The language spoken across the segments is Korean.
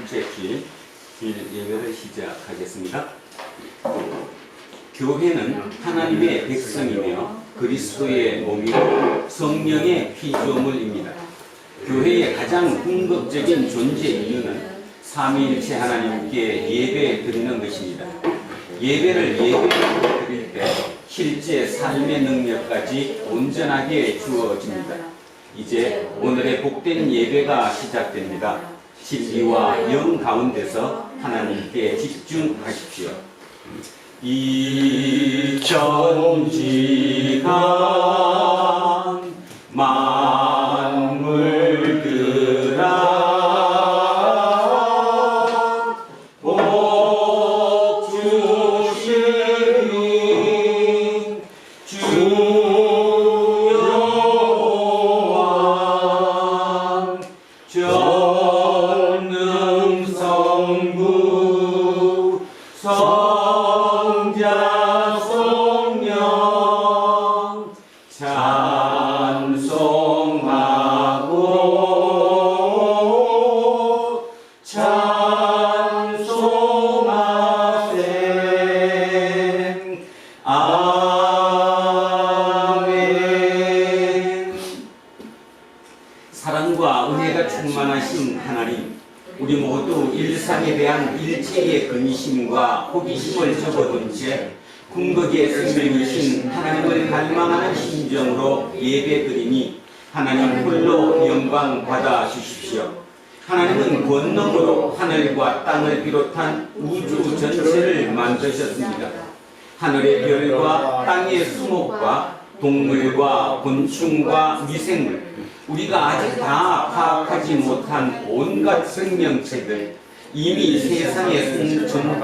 둘째 주일 예배를 시작하겠습니다. 교회는 하나님의 백성이며 그리스도의 몸이고 성령의 피조물입니다. 교회의 가장 궁극적인 존재 이유는 삼위일체 하나님께 예배 드리는 것입니다. 예배를 드릴 때 실제 삶의 능력까지 온전하게 주어집니다. 이제 오늘의 복된 예배가 시작됩니다. 진리와 영 가운데서 하나님께 집중하십시오. 이천지간 만물들아 복 주시는 주 여호와 전능성부 성자 성령 찬송하고 찬송하세. 아멘. 사랑과 은혜가 충만하신 하나님, 우리 모두 일상에 대한 일체의 근심과 호기심을 접어둔 채 궁극의 생명이신 하나님을 갈망하는 심정으로 예배드리니 하나님 홀로 영광 받아 주십시오. 하나님은 권능으로 하늘과 땅을 비롯한 우주 전체를 만드셨습니다. 하늘의 별과 땅의 수목과 동물과 곤충과 미생물, 우리가 아직 다 파악하지 못한 온갖 생명체들, 이미 세상에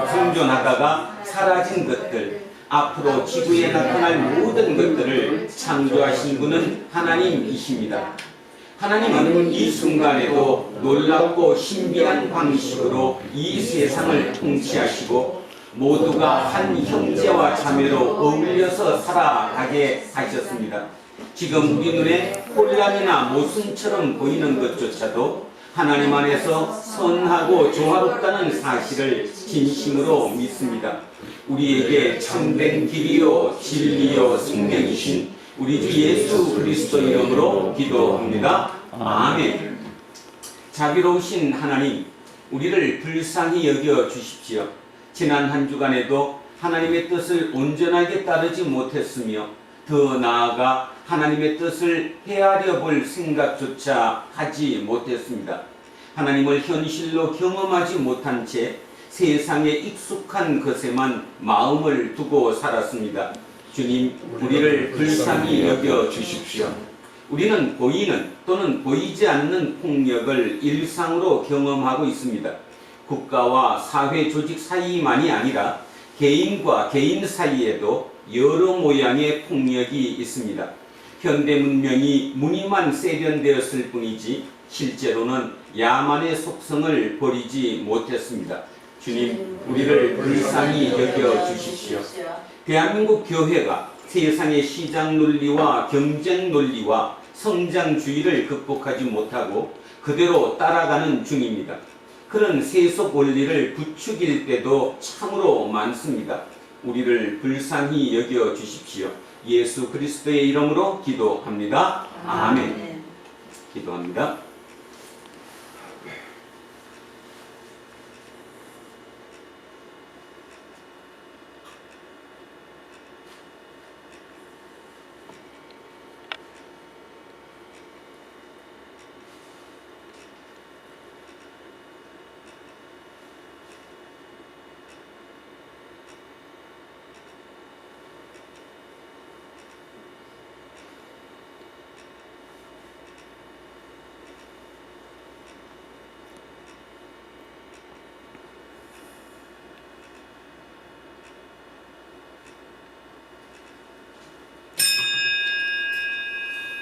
생존하다가 사라진 것들, 앞으로 지구에 나타날 모든 것들을 창조하신 분은 하나님이십니다. 하나님은 이 순간에도 놀랍고 신비한 방식으로 이 세상을 통치하시고 모두가 한 형제와 자매로 어울려서 살아가게 하셨습니다. 지금 우리 눈에 혼란이나 모순처럼 보이는 것조차도 하나님 안에서 선하고 조화롭다는 사실을 진심으로 믿습니다. 우리에게 참된 길이요 진리요 생명이신 우리 주 예수 그리스도 이름으로 기도합니다. 아멘. 자비로우신 하나님, 우리를 불쌍히 여겨 주십시오. 지난 한 주간에도 하나님의 뜻을 온전하게 따르지 못했으며 더 나아가 하나님의 뜻을 헤아려 볼 생각조차 하지 못했습니다. 하나님을 현실로 경험하지 못한 채 세상에 익숙한 것에만 마음을 두고 살았습니다. 주님, 우리를 불쌍히 여겨 주십시오. 우리는 보이는 또는 보이지 않는 폭력을 일상으로 경험하고 있습니다. 국가와 사회 조직 사이만이 아니라 개인과 개인 사이에도 여러 모양의 폭력이 있습니다. 현대 문명이 무늬만 세련되었을 뿐이지 실제로는 야만의 속성을 버리지 못했습니다. 주님, 우리를 불쌍히 여겨 주십시오. 대한민국 교회가 세상의 시장 논리와 경쟁 논리와 성장주의를 극복하지 못하고 그대로 따라가는 중입니다. 그런 세속 원리를 부추길 때도 참으로 많습니다. 우리를 불쌍히 여겨 주십시오. 예수 그리스도의 이름으로 기도합니다. 아멘. 기도합니다.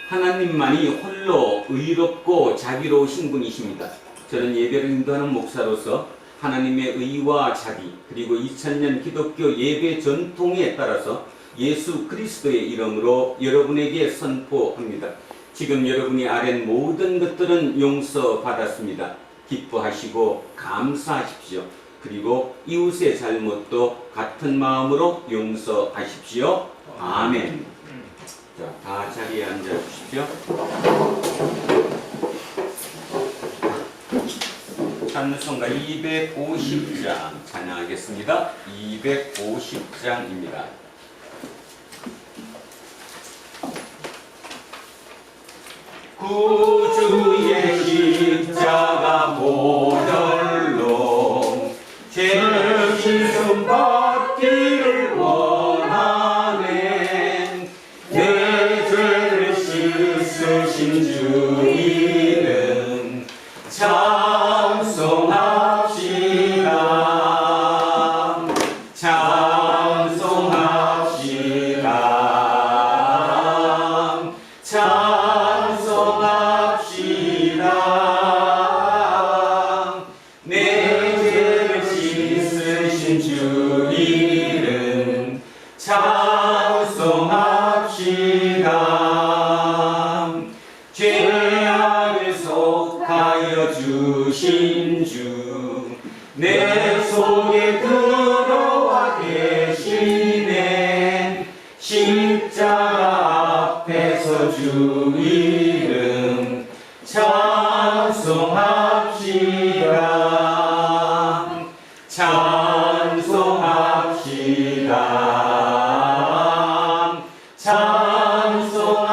하나님만이 홀로 의롭고 자비로우신 분이십니다. 저는 예배를 인도하는 목사로서 하나님의 의와 자비, 그리고 2000년 기독교 예배 전통에 따라서 예수 그리스도의 이름으로 여러분에게 선포합니다. 지금 여러분이 아랜 모든 것들은 용서받았습니다. 기뻐하시고 감사하십시오. 그리고 이웃의 잘못도 같은 마음으로 용서하십시오. 아멘. 자, 다 자리에 앉아 주십시오. 찬송가 250장 찬양하겠습니다. 250장입니다. 구주의 십자가 보혈로 죄를 씻음 받기를 원하네. 내 죄를 씻으신 주 이름 찬송합시다. 찬송합시다. 찬송합시다. 내 죄를 씻으신 주 이름 찬송합시다. 죄악을 속하여 주신 주 내 속에 들어와 계시네. 십자가 앞에서 주 이름 찬송합시다. 찬송합시다. 찬송합시다.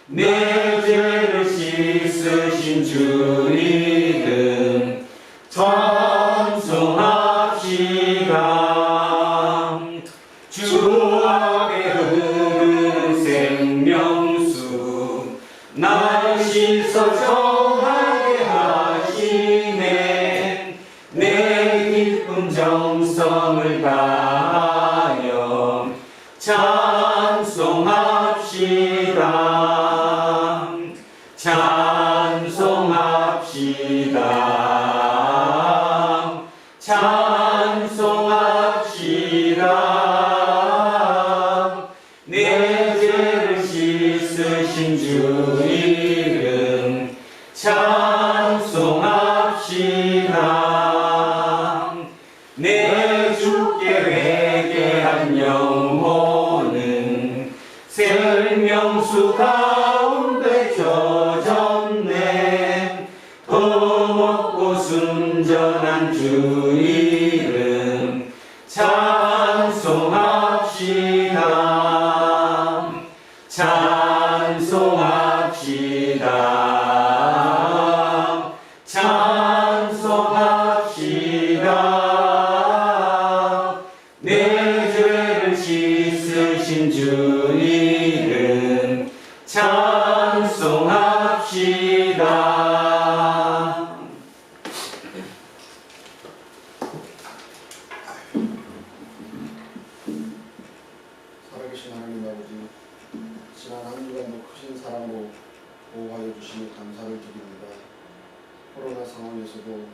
내 죄를 씻으신 주 이름 찬송합시다. 주 앞에 흐르는 생명수 날 씻어 정하게 하시네. 내 기쁨 정성을 다하여 찬송합시다. 찬송합시다. 찬송합시다. 내 죄를 씻으신 주 이름 찬송합시다. 내 주께 회개한 영혼은 생명수 가운데 젖었네. 더먹고 순전한 주 이름 찬송합시다. 찬송합시다. 찬송합시다. 내 죄를 씻으신 주 이름 찬송합시다. 살아계신 하나님 아버지, 지난 한 주간도 크신 사랑으로 보호하여 주시니 감사를 드립니다. 코로나 상황에서도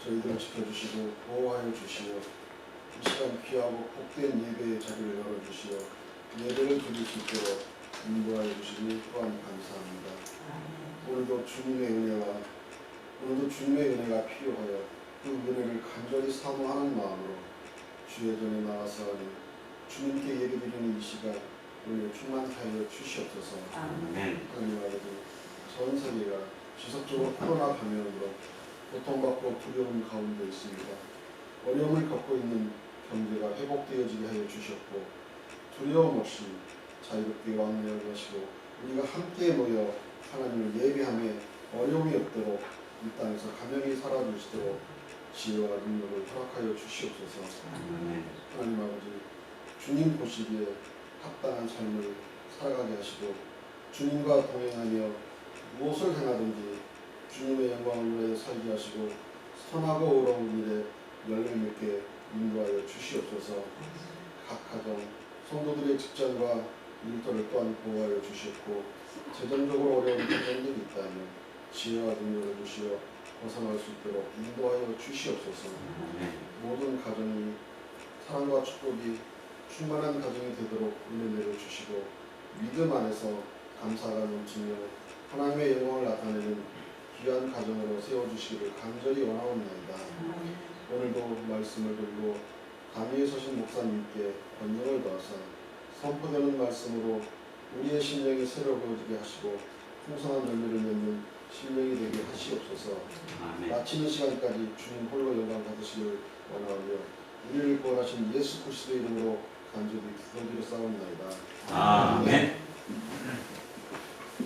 저희들을 지켜주시고 보호하여 주시어 이 시간 귀하고 복된 예배의 자리를 열어주시어 예배를 드릴 수 있도록 인도하여 주시니 또한 감사합니다. 오늘도 주님의 은혜가 필요하여 그 은혜를 간절히 사모하는 마음으로 주의 전에 나와서 주님께 예배드리는 이 시간 오늘 충만케 하여 주시옵소서. 아멘. 하나님 아버지, 전 세계가 지속적으로 코로나 감염으로 고통받고 두려움 가운데 있습니다. 어려움을 겪고 있는 경제가 회복되어지게 하여 주셨고 두려움 없이 자유롭게 왕래하게 하시고 우리가 함께 모여 하나님을 예배함에 어려움이 없도록 이 땅에서 감염이 사라지시도록 지혜와 능력을 허락하여 주시옵소서. 하나님 아버지, 주님 보시기에 합당한 삶을 살아가게 하시고 주님과 동행하며 무엇을 행하든지 주님의 영광을 위해 살게 하시고 선하고 의로운 일에 열매 맺게 인도하여 주시옵소서. 각 가정, 성도들의 직장과 일터를 또한 보호하여 주시옵고 재정적으로 어려운 가정들이 있다면 지혜와 능력을 주시어 벗어날 수 있도록 인도하여 주시옵소서. 모든 가정이 사랑과 축복이 충만한 가정이 되도록 은혜 내려주시고 믿음 안에서 감사가 넘치며 하나님의 영광을 나타내는 귀한 가정으로 세워주시기를 간절히 원하옵나이다. 오늘도 말씀을 들고 강의에 서신 목사님께 권능을 더하사 선포되는 말씀으로 우리의 심령이 새로워지게 하시고 풍성한 열매를 맺는 심령이 되게 하시옵소서. 아멘. 마치는 시간까지 주님 홀로 영광 받으시기를 원하오며 우리를 구원하신 예수 그리스도의 이름으로 간절히 기도드려 싸움나이다. 아멘.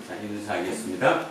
자, 인사하겠습니다.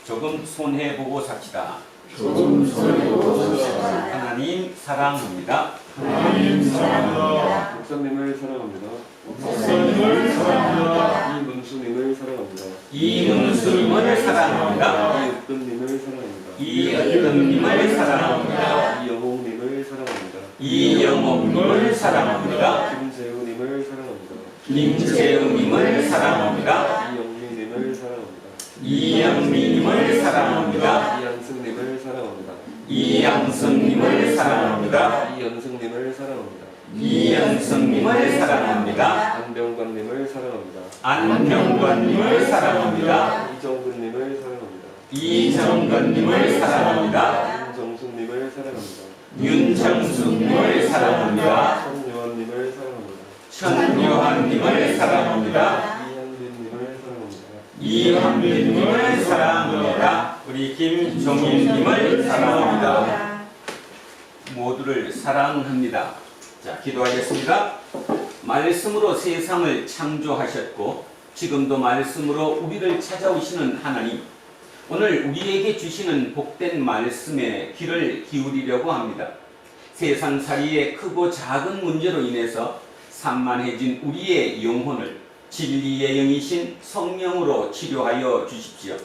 조금 손해보고 삽시다. 조금 손해보고 삽시다. 하나님 사랑합니다. 하나님 사랑합니다. 목사님을 사랑합니다. 목사님을 사랑합니다. 이문수님을 사랑합니다. 이문수님을 사랑합니다. 이으뜸님을 사랑합니다. 이으뜸님을 사랑합니다. 이영옥님을 사랑합니다. 이영옥님을 사랑합니다. 김재우님을 사랑합니다. 김재웅님을 사랑합니다. 이영미님을 사랑합니다. 이영미님을 사랑합니다. 이양승님을 사랑합니다. 이양승님을 사랑합니다. 이연승님을 사랑합니다. 이연승님을 사랑합니다. 안병관님을 사랑합니다. 안병관님을 사랑합니다. 이정근님을 사랑합니다. 이정근님을 사랑합니다. 윤정숙님을 사랑합니다. 윤정숙님을 사랑합니다. 천요한님을 사랑합니다. 천요한님을 사랑합니다. 이한빈님을 사랑합니다. 이한빈님을 사랑합니다. 우리 김종인님을 사랑합니다. 모두를 사랑합니다. 자, 기도하겠습니다. 말씀으로 세상을 창조하셨고 지금도 말씀으로 우리를 찾아오시는 하나님, 오늘 우리에게 주시는 복된 말씀에 귀를 기울이려고 합니다. 세상살이의 크고 작은 문제로 인해서 산만해진 우리의 영혼을 진리의 영이신 성령으로 치료하여 주십시오.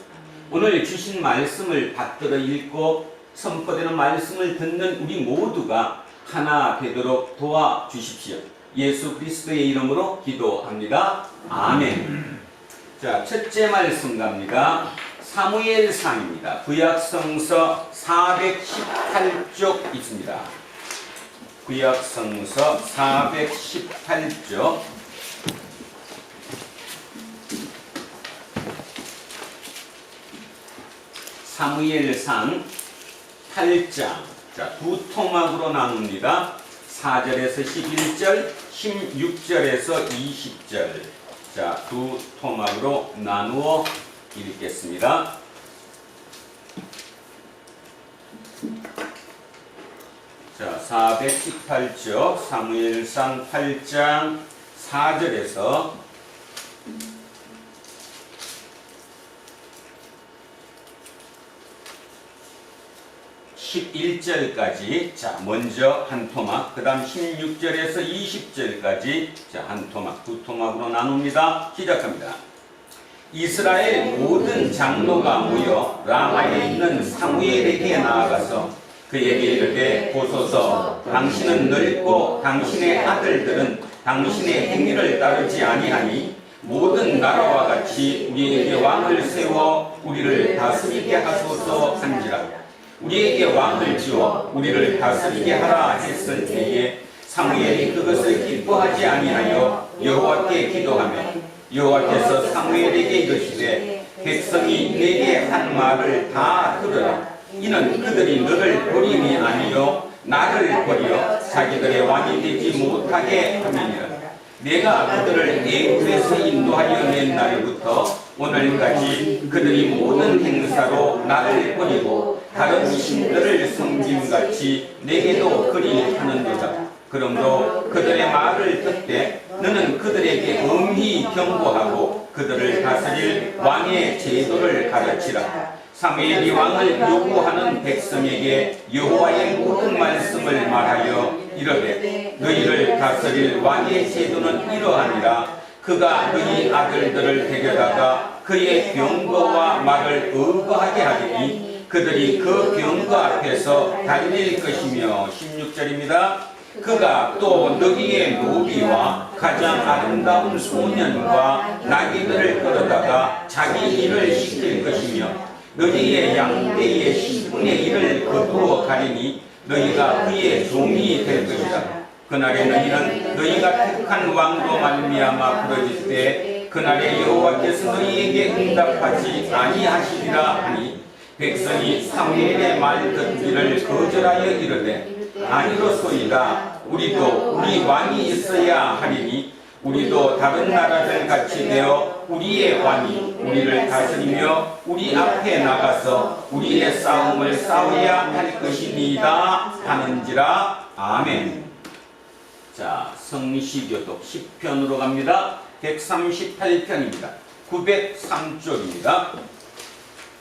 오늘 주신 말씀을 받들어 읽고 선포되는 말씀을 듣는 우리 모두가 하나 되도록 도와주십시오. 예수 그리스도의 이름으로 기도합니다. 아멘. 자, 첫째 말씀 갑니다. 사무엘상입니다. 구약성서 418쪽 있습니다. 구약성서 418쪽. 사무엘상 8장. 자, 두 토막으로 나눕니다. 4절에서 11절, 16절에서 20절. 자, 두 토막으로 나누어 읽겠습니다. 자, 418쪽 사무엘상 8장 4절에서 11절까지, 자, 먼저 한 토막, 그 다음 16절에서 20절까지, 자, 한 토막, 두 토막으로 나눕니다. 시작합니다. 이스라엘 모든 장로가 모여 라마에 있는 사무엘에게 나아가서 그에게 이르되, 보소서, 당신은 늙고 당신의 아들들은 당신의 행위를 따르지 아니하니 모든 나라와 같이 우리에게 왕을 세워 우리를 다스리게 하소서 한지라. 우리에게 왕을 지어 우리를 다스리게 하라 했을 때에 사무엘이 그것을 기뻐하지 아니하여 여호와께 기도하며 여호와께서 사무엘에게 이르시되, 백성이 내게 한 말을 다 들으라. 이는 그들이 너를 버림이 아니요 나를 버려 자기들의 왕이 되지 못하게 함이니라. 내가 그들을 애굽에서 인도하여 낸 날부터 오늘까지 그들이 모든 행사로 나를 버리고 다른 신들을 섬김같이 내게도 그리 하는도다. 그러므로 그들의 말을 듣되 너는 그들에게 엄히 경고하고 그들을 다스릴 왕의 제도를 가르치라. 사무엘이 왕을 요구하는 백성에게 여호와의 모든 말씀을 말하여 이르되, 너희를 다스릴 왕의 제도는 이러하니라. 그가 너희 아들들을 데려다가 그의 병거와 말을 의거하게 하리니 그들이 그 병거 앞에서 달릴 것이며, 16절입니다. 그가 또 너희의 노비와 가장 아름다운 소년과 나귀들을 끌어다가 자기 일을 시킬 것이며, 너희의 양떼의 10분의 1을 거두어 가리니 너희가 그의 종이 될 것이다. 그날에 너희는 너희가 택한 왕으로 말미암아 부러질 때 그날에 여호와께서 너희에게 응답하지 아니하시리라 하니 백성이 사무엘의 말 듣기를 거절하여 이르되 아니로소이다. 우리도 우리 왕이 있어야 하리니 우리도 다른 나라들 같이 되어 우리의 왕이 우리를 다스리며 우리 앞에 나가서 우리의 싸움을 싸워야 할 것이니이다 하는지라. 아멘. 자, 성시교독 10편으로 갑니다. 138편입니다. 903쪽입니다.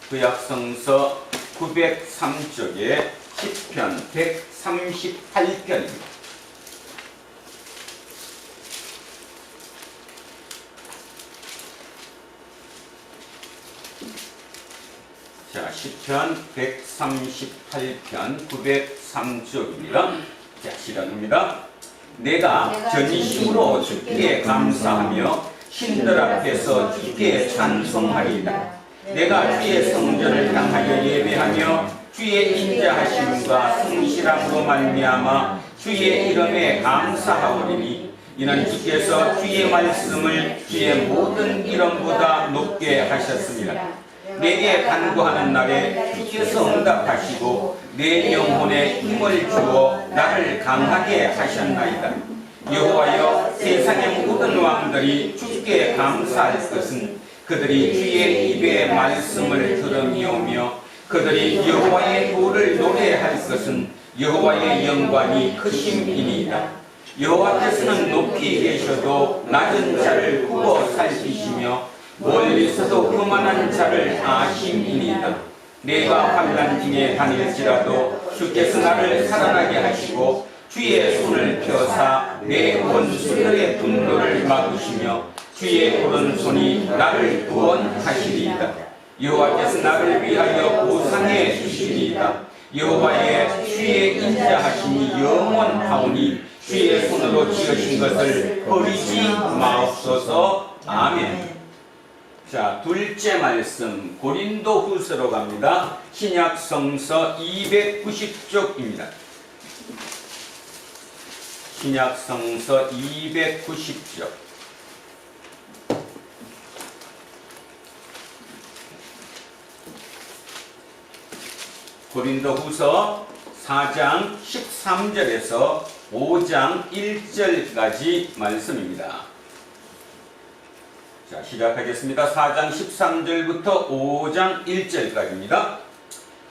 구약성서 903쪽에 10편 138편입니다. 자, 10편 138편 903쪽입니다. 자, 시작합니다. 내가 전심으로 주께 감사하며 신들 앞에서 주께 찬송하리이다. 내가 주의 성전을 향하여 예배하며 주의 인자하심과 성실함으로 말미암아 주의 이름에 감사하오리니 이는 주께서 주의 말씀을 주의 모든 이름보다 높게 하셨습니다. 내게 간구하는 날에 주께서 응답하시고 내 영혼에 힘을 주어 나를 강하게 하셨나이다. 여호와여, 세상의 모든 왕들이 주께 감사할 것은 그들이 주의 입의 말씀을 들음이오며 그들이 여호와의 도를 노래할 것은 여호와의 영광이 크심이니이다. 여호와께서는 높이 계셔도 낮은 자를 굽어 살피시며 멀리서도 그만한 자를 아심이니이다. 내가 환난 중에 다닐지라도 주께서 나를 살아나게 하시고 주의 손을 펴사 내 원수들의 분노를 막으시며 주의 오른손이 나를 구원하시리이다. 여호와께서 나를 위하여 보상해 주시리이다. 여호와의 주의 인자하심이 영원하오니 주의 손으로 지으신 것을 버리지 마옵소서. 아멘. 자, 둘째 말씀 고린도 후서로 갑니다. 신약 성서 290쪽입니다. 신약 성서 290쪽. 고린도 후서 4장 13절에서 5장 1절까지 말씀입니다. 자, 시작하겠습니다. 4장 13절부터 5장 1절까지입니다.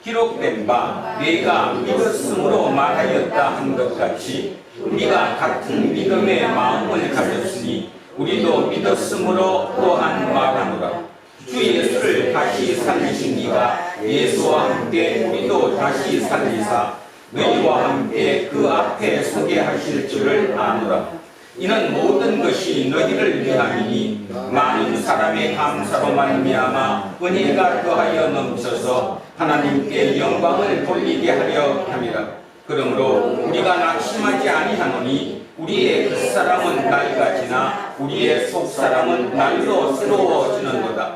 기록된 바 내가 믿었으므로 말하였다 한 것 같이 우리가 같은 믿음의 마음을 가졌으니 우리도 믿었으므로 또한 말하노라. 주 예수를 다시 살리신 이가 예수와 함께 우리도 다시 살리사 너희와 함께 그 앞에 서게 하실 줄을 아노라. 이는 모든 것이 너희를 위함이니 많은 사람의 감사로 말미암아 은혜가 더하여 넘쳐서 하나님께 영광을 돌리게 하려 함이라. 그러므로 우리가 낙심하지 아니하노니 우리의 겉사람은 날가 지나 우리의 속사람은 날로 새로워지는도다.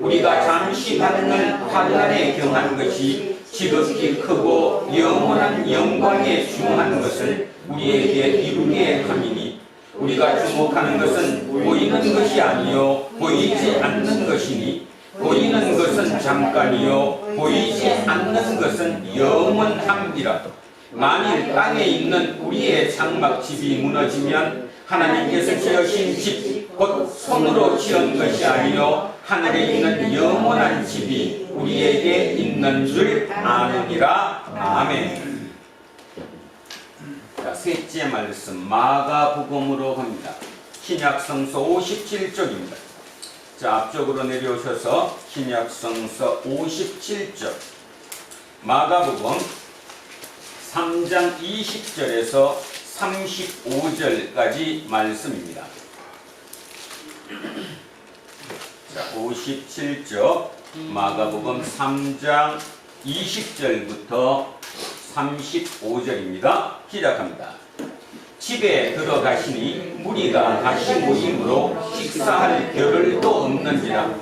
우리가 잠시 받는 환난에 경한 것이 지극히 크고 영원한 영광에 중한 것을 우리에게 이루게 함이니 우리가 주목하는 것은 보이는 것이 아니요 보이지 않는 것이니 보이는 것은 잠깐이요 보이지 않는 것은 영원함이라. 만일 땅에 있는 우리의 장막집이 무너지면 하나님께서 지으신 집 곧 손으로 지은 것이 아니요 하늘에 있는 영원한 집이 우리에게 있는 줄 아느니라. 아멘. 자, 셋째 말씀 마가복음으로 갑니다. 신약성서 57쪽입니다. 자, 앞쪽으로 내려오셔서 신약성서 57쪽 마가복음 3장 20절에서 35절까지 말씀입니다. 자, 57쪽 마가복음 3장 20절부터 35절입니다. 시작합니다. 집에 들어가시니 무리가 다시 모임으로 식사할 겨를도 없는지라.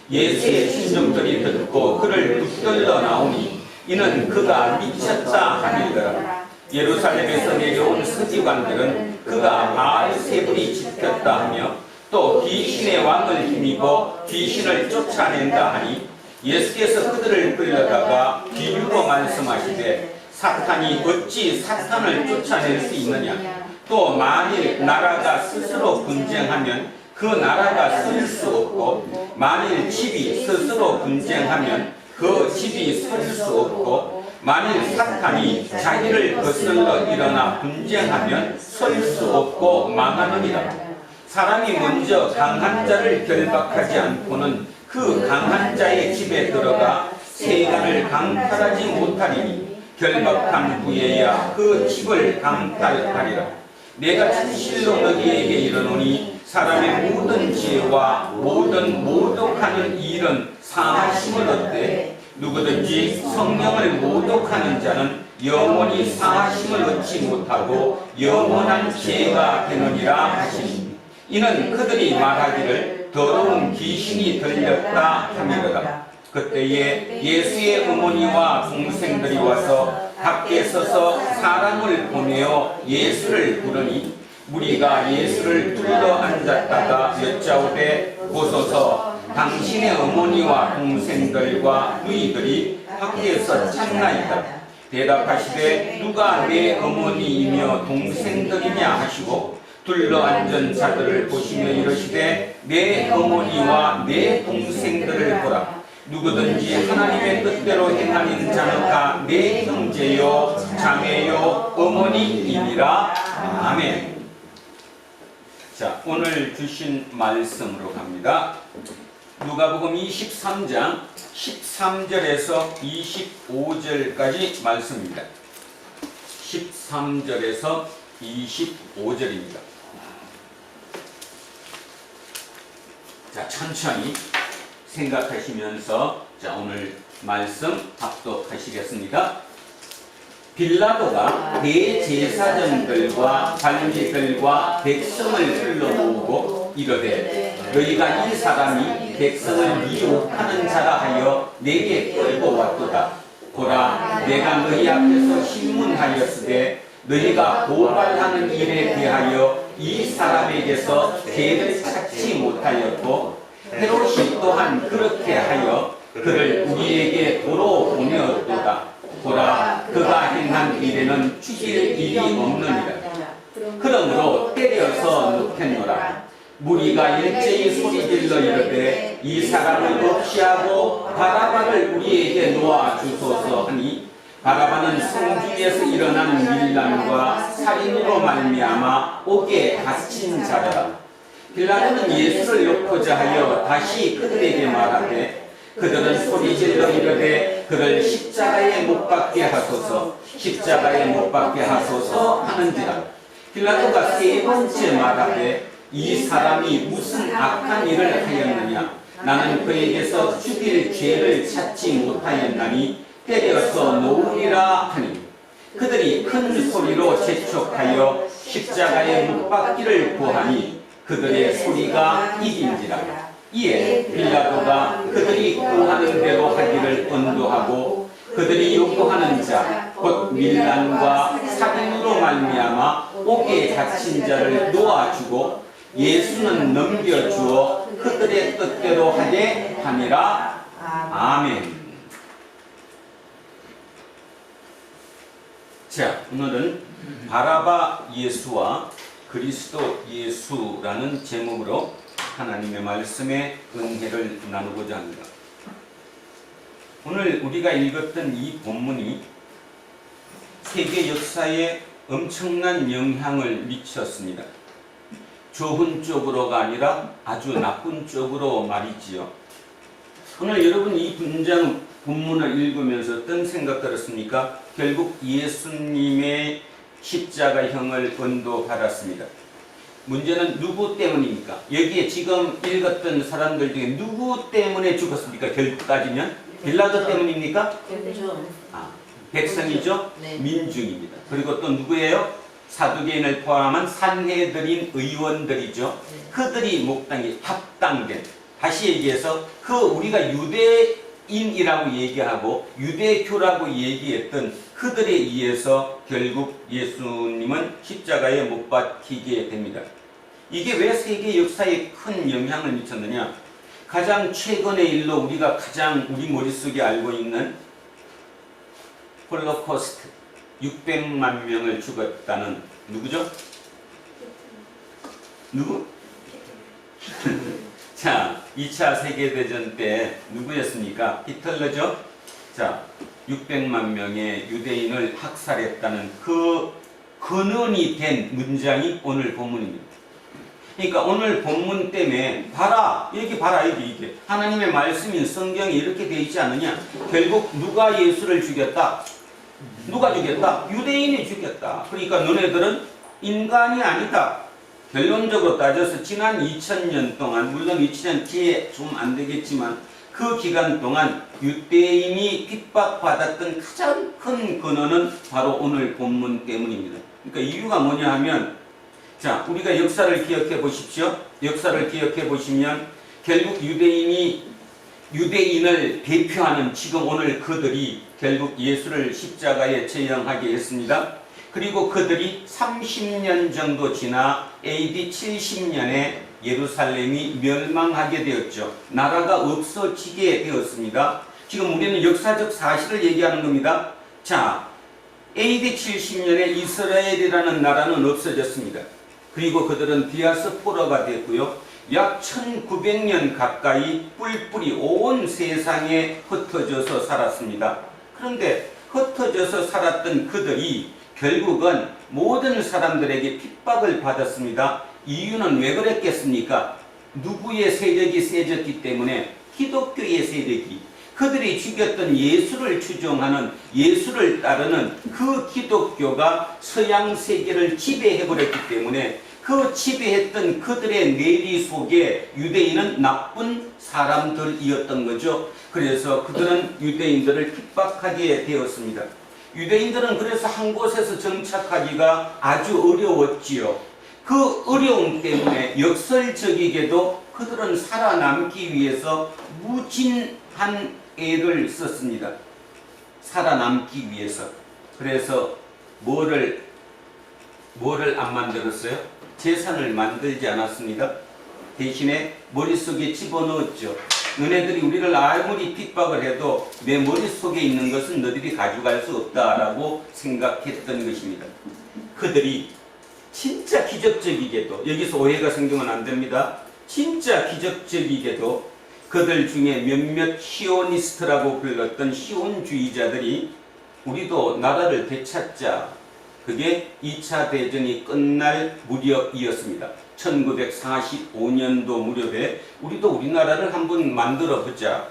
예수의 친족들이 듣고 그를 붙들러 나오니 이는 그가 미쳤다 하니더라. 예루살렘에서 내려온 서기관들은 그가 바알세불이 지켰다 하며 또 귀신의 왕을 힘입어 귀신을 쫓아낸다 하니 예수께서 그들을 끌려다가 비유로 말씀하시되 사탄이 어찌 사탄을 쫓아낼 수 있느냐. 또 만일 나라가 스스로 분쟁하면 그 나라가 설 수 없고 만일 집이 스스로 분쟁하면 그 집이 설 수 없고 만일 사탄이 자기를 거슬러 일어나 분쟁하면 설 수 없고 망하느니라. 사람이 먼저 강한 자를 결박하지 않고는 그 강한 자의 집에 들어가 세간을 강탈하지 못하리니 결박한 후에야 그 집을 강탈하리라. 내가 진실로 너희에게 이르노니 사람의 모든 죄와 모든 모독하는 일은 사하심을 얻되 누구든지 성령을 모독하는 자는 영원히 사하심을 얻지 못하고 영원한 죄가 되느니라 하시니 이는 그들이 말하기를 더러운 귀신이 들렸다 함이로다. 그때에 예수의 어머니와 동생들이 와서 밖에 서서 사람을 보내어 예수를 부르니 무리가 예수를 둘러 앉았다가 여짜오되 보소서 당신의 어머니와 동생들과 누이들이 밖에서 찾나이다. 대답하시되 누가 내 어머니이며 동생들이냐 하시고 둘러 앉은 자들을 보시며 이르시되 내 어머니와 내 동생들을 보라. 누구든지 하나님의 뜻대로 행하는 자는 다 내 형제요 자매요 어머니이니라. 아멘. 자, 오늘 주신 말씀으로 갑니다. 누가복음 23장 13절에서 25절까지 말씀입니다. 13절에서 25절입니다. 자, 천천히 생각하시면서 자, 오늘 말씀 합독하시겠습니다. 빌라도가 대제사장들과 관리들과 백성을 불러 모으고 이르되 너희가 이 사람이 백성을 미혹하는 자라 하여 내게 끌고 왔도다. 보라, 내가 너희 앞에서 신문하였으되 너희가 고발하는 일에 대하여 이 사람에게서 죄를 찾지 못하였고 헤롯이 또한 그렇게 하여 그를 우리에게 도로 보내었도다. 보라, 그가 행한 일에는 죽일 일이 없느니라. 그러므로 때려서 놓겠노라. 무리가 일제히 소리질러 이르되 이 사람을 없이하고 바라바를 우리에게 놓아 주소서 하니 바라바는 성중에서 일어난 밀란과 살인으로 말미암아 옥에 갇힌 자라. 빌라도는 예수를 놓고자 하여 다시 그들에게 말하되 그들은 소리질러 이르되 그를 십자가에 못 박게 하소서, 십자가에 못 박게 하소서 하는지라. 빌라도가 세 번째 말하되 이 사람이 무슨 악한 일을 하였느냐. 나는 그에게서 죽일 죄를 찾지 못하였나니 때려서 놓으리라 하니 그들이 큰 소리로 재촉하여 십자가에 못 박기를 구하니 그들의 소리가 이긴지라. 이에 빌라도가 그들이 구하는 대로 하기를 언도하고 그들이 요구하는 자 곧 밀란과 살인으로 말미암아 옥에 갇힌 자를 놓아주고 예수는 넘겨주어 그들의 뜻대로 하게 하니라. 아멘. 자, 오늘은 바라바 예수와 그리스도 예수라는 제목으로 하나님의 말씀에 은혜를 나누고자 합니다. 오늘 우리가 읽었던 이 본문이 세계 역사에 엄청난 영향을 미쳤습니다. 좋은 쪽으로가 아니라 아주 나쁜 쪽으로 말이지요. 오늘 여러분 이 본문을 읽으면서 어떤 생각 들었습니까? 결국 예수님의 십자가형을 언도받았습니다. 문제는 누구 때문입니까? 여기에 지금 읽었던 사람들 중에 누구 때문에 죽었습니까? 결국 따지면 빌라도 때문입니까? 백성이죠? 네. 민중입니다. 그리고 또 누구예요? 사두개인을 포함한 산헤드린 의원들이죠. 네. 그들이 몽땅히 합당된, 다시 얘기해서 그 우리가 유대인이라고 얘기하고 유대교라고 얘기했던 그들에 의해서 결국 예수님은 십자가에 못 박히게 됩니다. 이게 왜 세계 역사에 큰 영향을 미쳤느냐? 가장 최근의 일로 우리가 가장 우리 머릿속에 알고 있는 홀로코스트 600만 명을 죽었다는 누구죠? 누구? 자, 2차 세계대전 때 누구였습니까? 히틀러죠? 자, 600만 명의 유대인을 학살했다는 그 근원이 된 문장이 오늘 본문입니다. 그러니까 오늘 본문 때문에 봐라, 여기 봐라, 이게 하나님의 말씀인 성경에 이렇게 되어 있지 않느냐? 결국 누가 예수를 죽였다? 누가 죽였다? 유대인이 죽였다. 그러니까 너네들은 인간이 아니다. 결론적으로 따져서 지난 2000년 동안, 물론 2000년 뒤에 좀 안 되겠지만 그 기간 동안 유대인이 핍박받았던 가장 큰 근원은 바로 오늘 본문 때문입니다. 그러니까 이유가 뭐냐 하면, 자, 우리가 역사를 기억해 보십시오. 역사를 기억해 보시면 결국 유대인을 대표하는 지금 오늘 그들이 결국 예수를 십자가에 처형하게 했습니다. 그리고 그들이 30년 정도 지나 AD 70년에 예루살렘이 멸망하게 되었죠. 나라가 없어지게 되었습니다. 지금 우리는 역사적 사실을 얘기하는 겁니다. 자, AD 70년에 이스라엘이라는 나라는 없어졌습니다. 그리고 그들은 디아스포라가 됐고요. 약 1900년 가까이 뿔뿔이 온 세상에 흩어져서 살았습니다. 그런데 흩어져서 살았던 그들이 결국은 모든 사람들에게 핍박을 받았습니다. 이유는 왜 그랬겠습니까? 누구의 세력이 세졌기 때문에 기독교의 세력이, 그들이 죽였던 예수를 추종하는, 예수를 따르는 그 기독교가 서양 세계를 지배해버렸기 때문에 그 지배했던 그들의 내리 속에 유대인은 나쁜 사람들이었던 거죠. 그래서 그들은 유대인들을 핍박하게 되었습니다. 유대인들은 그래서 한 곳에서 정착하기가 아주 어려웠지요. 그 어려움 때문에 역설적이게도 그들은 살아남기 위해서 무진한 애를 썼습니다. 살아남기 위해서. 그래서 뭐를 안 만들었어요? 재산을 만들지 않았습니다. 대신에 머릿속에 집어넣었죠. 너네들이 우리를 아무리 핍박을 해도 내 머릿속에 있는 것은 너희들이 가져갈 수 없다라고 생각했던 것입니다. 그들이 진짜 기적적이게도, 여기서 오해가 생기면 안 됩니다. 진짜 기적적이게도 그들 중에 몇몇 시오니스트라고 불렀던 시온주의자들이 우리도 나라를 되찾자, 그게 2차 대전이 끝날 무렵이었습니다. 1945년도 무렵에 우리도 우리나라를 한번 만들어 보자.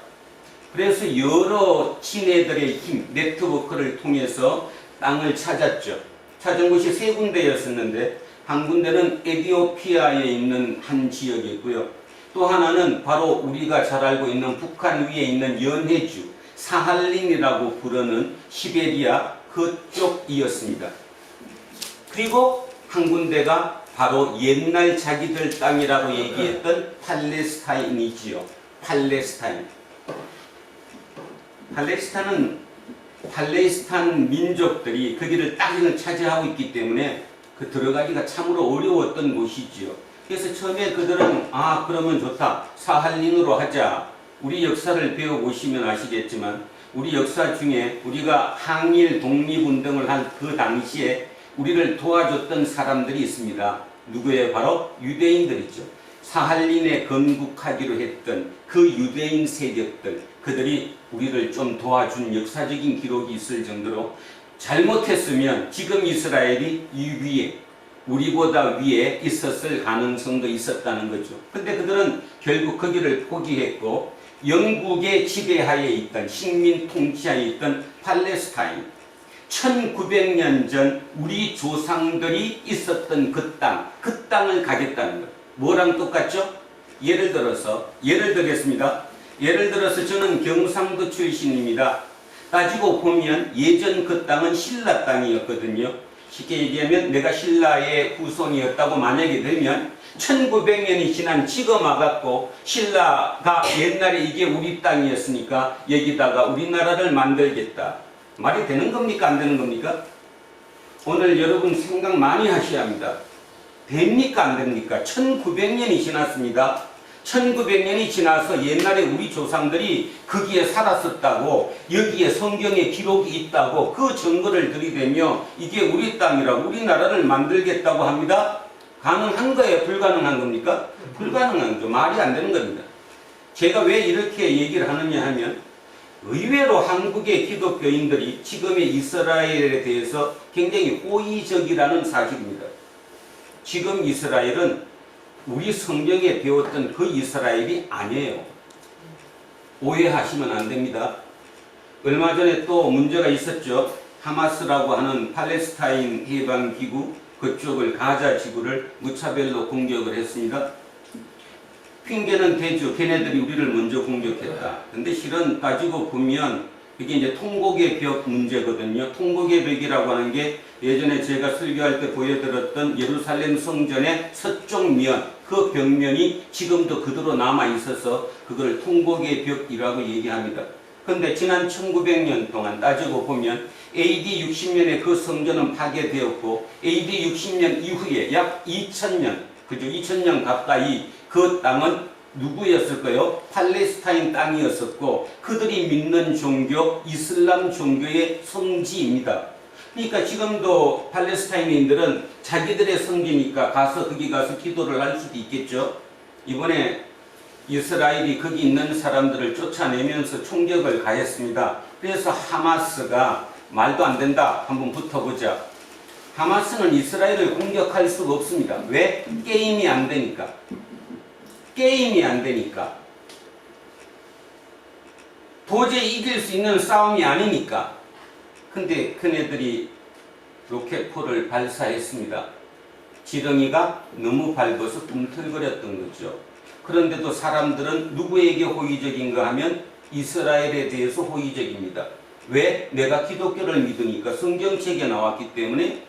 그래서 여러 친애들의 힘, 네트워크를 통해서 땅을 찾았죠. 찾은 곳이 세 군데였었는데, 한 군데는 에티오피아에 있는 한 지역이고요. 또 하나는 바로 우리가 잘 알고 있는 북한 위에 있는 연해주, 사할린이라고 부르는 시베리아 그쪽이었습니다. 그리고 한 군데가 바로 옛날 자기들 땅이라고 얘기했던 팔레스타인이지요. 팔레스타인은 팔레스타인 민족들이 거기를 땅을 차지하고 있기 때문에 그 들어가기가 참으로 어려웠던 곳이지요. 그래서 처음에 그들은 그러면 좋다, 사할린으로 하자. 우리 역사를 배워보시면 아시겠지만 우리 역사 중에 우리가 항일 독립운동을 한 그 당시에 우리를 도와줬던 사람들이 있습니다. 누구예요? 바로 유대인들이죠. 사할린에 건국하기로 했던 그 유대인 세력들, 그들이 우리를 좀 도와준 역사적인 기록이 있을 정도로, 잘못했으면 지금 이스라엘이 이 위에, 우리보다 위에 있었을 가능성도 있었다는 거죠. 근데 그들은 결국 거기를 포기했고 영국의 지배하에 있던, 식민 통치하에 있던 팔레스타인, 1900년 전 우리 조상들이 있었던 그 땅을 가겠다는 것. 뭐랑 똑같죠? 예를 들겠습니다. 예를 들어서 저는 경상도 출신입니다. 따지고 보면 예전 그 땅은 신라 땅이었거든요. 쉽게 얘기하면 내가 신라의 후손이었다고 만약에 되면 1900년이 지난 지금 와갖고 신라가 옛날에 이게 우리 땅이었으니까 여기다가 우리나라를 만들겠다. 말이 되는 겁니까? 안 되는 겁니까? 오늘 여러분 생각 많이 하셔야 합니다. 됩니까 안 됩니까? 1900년이 지났습니다. 1900년이 지나서 옛날에 우리 조상들이 거기에 살았었다고, 여기에 성경에 기록이 있다고 그 증거를 들이대며 이게 우리 땅이라고 우리나라를 만들겠다고 합니다. 가능한 거예요? 불가능한 겁니까? 불가능한 거, 말이 안 되는 겁니다. 제가 왜 이렇게 얘기를 하느냐 하면 의외로 한국의 기독교인들이 지금의 이스라엘에 대해서 굉장히 호의적이라는 사실입니다. 지금 이스라엘은 우리 성경에 배웠던 그 이스라엘이 아니에요. 오해하시면 안 됩니다. 얼마 전에 또 문제가 있었죠. 하마스라고 하는 팔레스타인 해방기구 그쪽을 가자 지구를 무차별로 공격을 했습니다. 핑계는 대죠. 걔네들이 우리를 먼저 공격했다. 근데 실은 가지고 보면 이게 이제 통곡의 벽 문제거든요. 통곡의 벽이라고 하는 게 예전에 제가 설교할 때 보여드렸던 예루살렘 성전의 서쪽 면, 그 벽면이 지금도 그대로 남아 있어서 그걸 통곡의 벽이라고 얘기합니다. 근데 지난 1900년 동안 따지고 보면 AD 60년에 그 성전은 파괴되었고 AD 60년 이후에 약 2000년, 그죠? 2000년 가까이 그 땅은 누구였을까요? 팔레스타인 땅이었었고 그들이 믿는 종교 이슬람 종교의 성지입니다. 그러니까 지금도 팔레스타인인들은 자기들의 성지니까 가서 거기 가서 기도를 할 수도 있겠죠. 이번에 이스라엘이 거기 있는 사람들을 쫓아내면서 총격을 가했습니다. 그래서 하마스가 말도 안 된다, 한번 붙어보자. 하마스는 이스라엘을 공격할 수가 없습니다. 왜? 게임이 안 되니까. 게임이 안 되니까. 도저히 이길 수 있는 싸움이 아니니까. 근데 그네들이 로켓포를 발사했습니다. 지렁이가 너무 밟아서 꿈틀거렸던 거죠. 그런데도 사람들은 누구에게 호의적인가 하면 이스라엘에 대해서 호의적입니다. 왜? 내가 기독교를 믿으니까 성경책에 나왔기 때문에.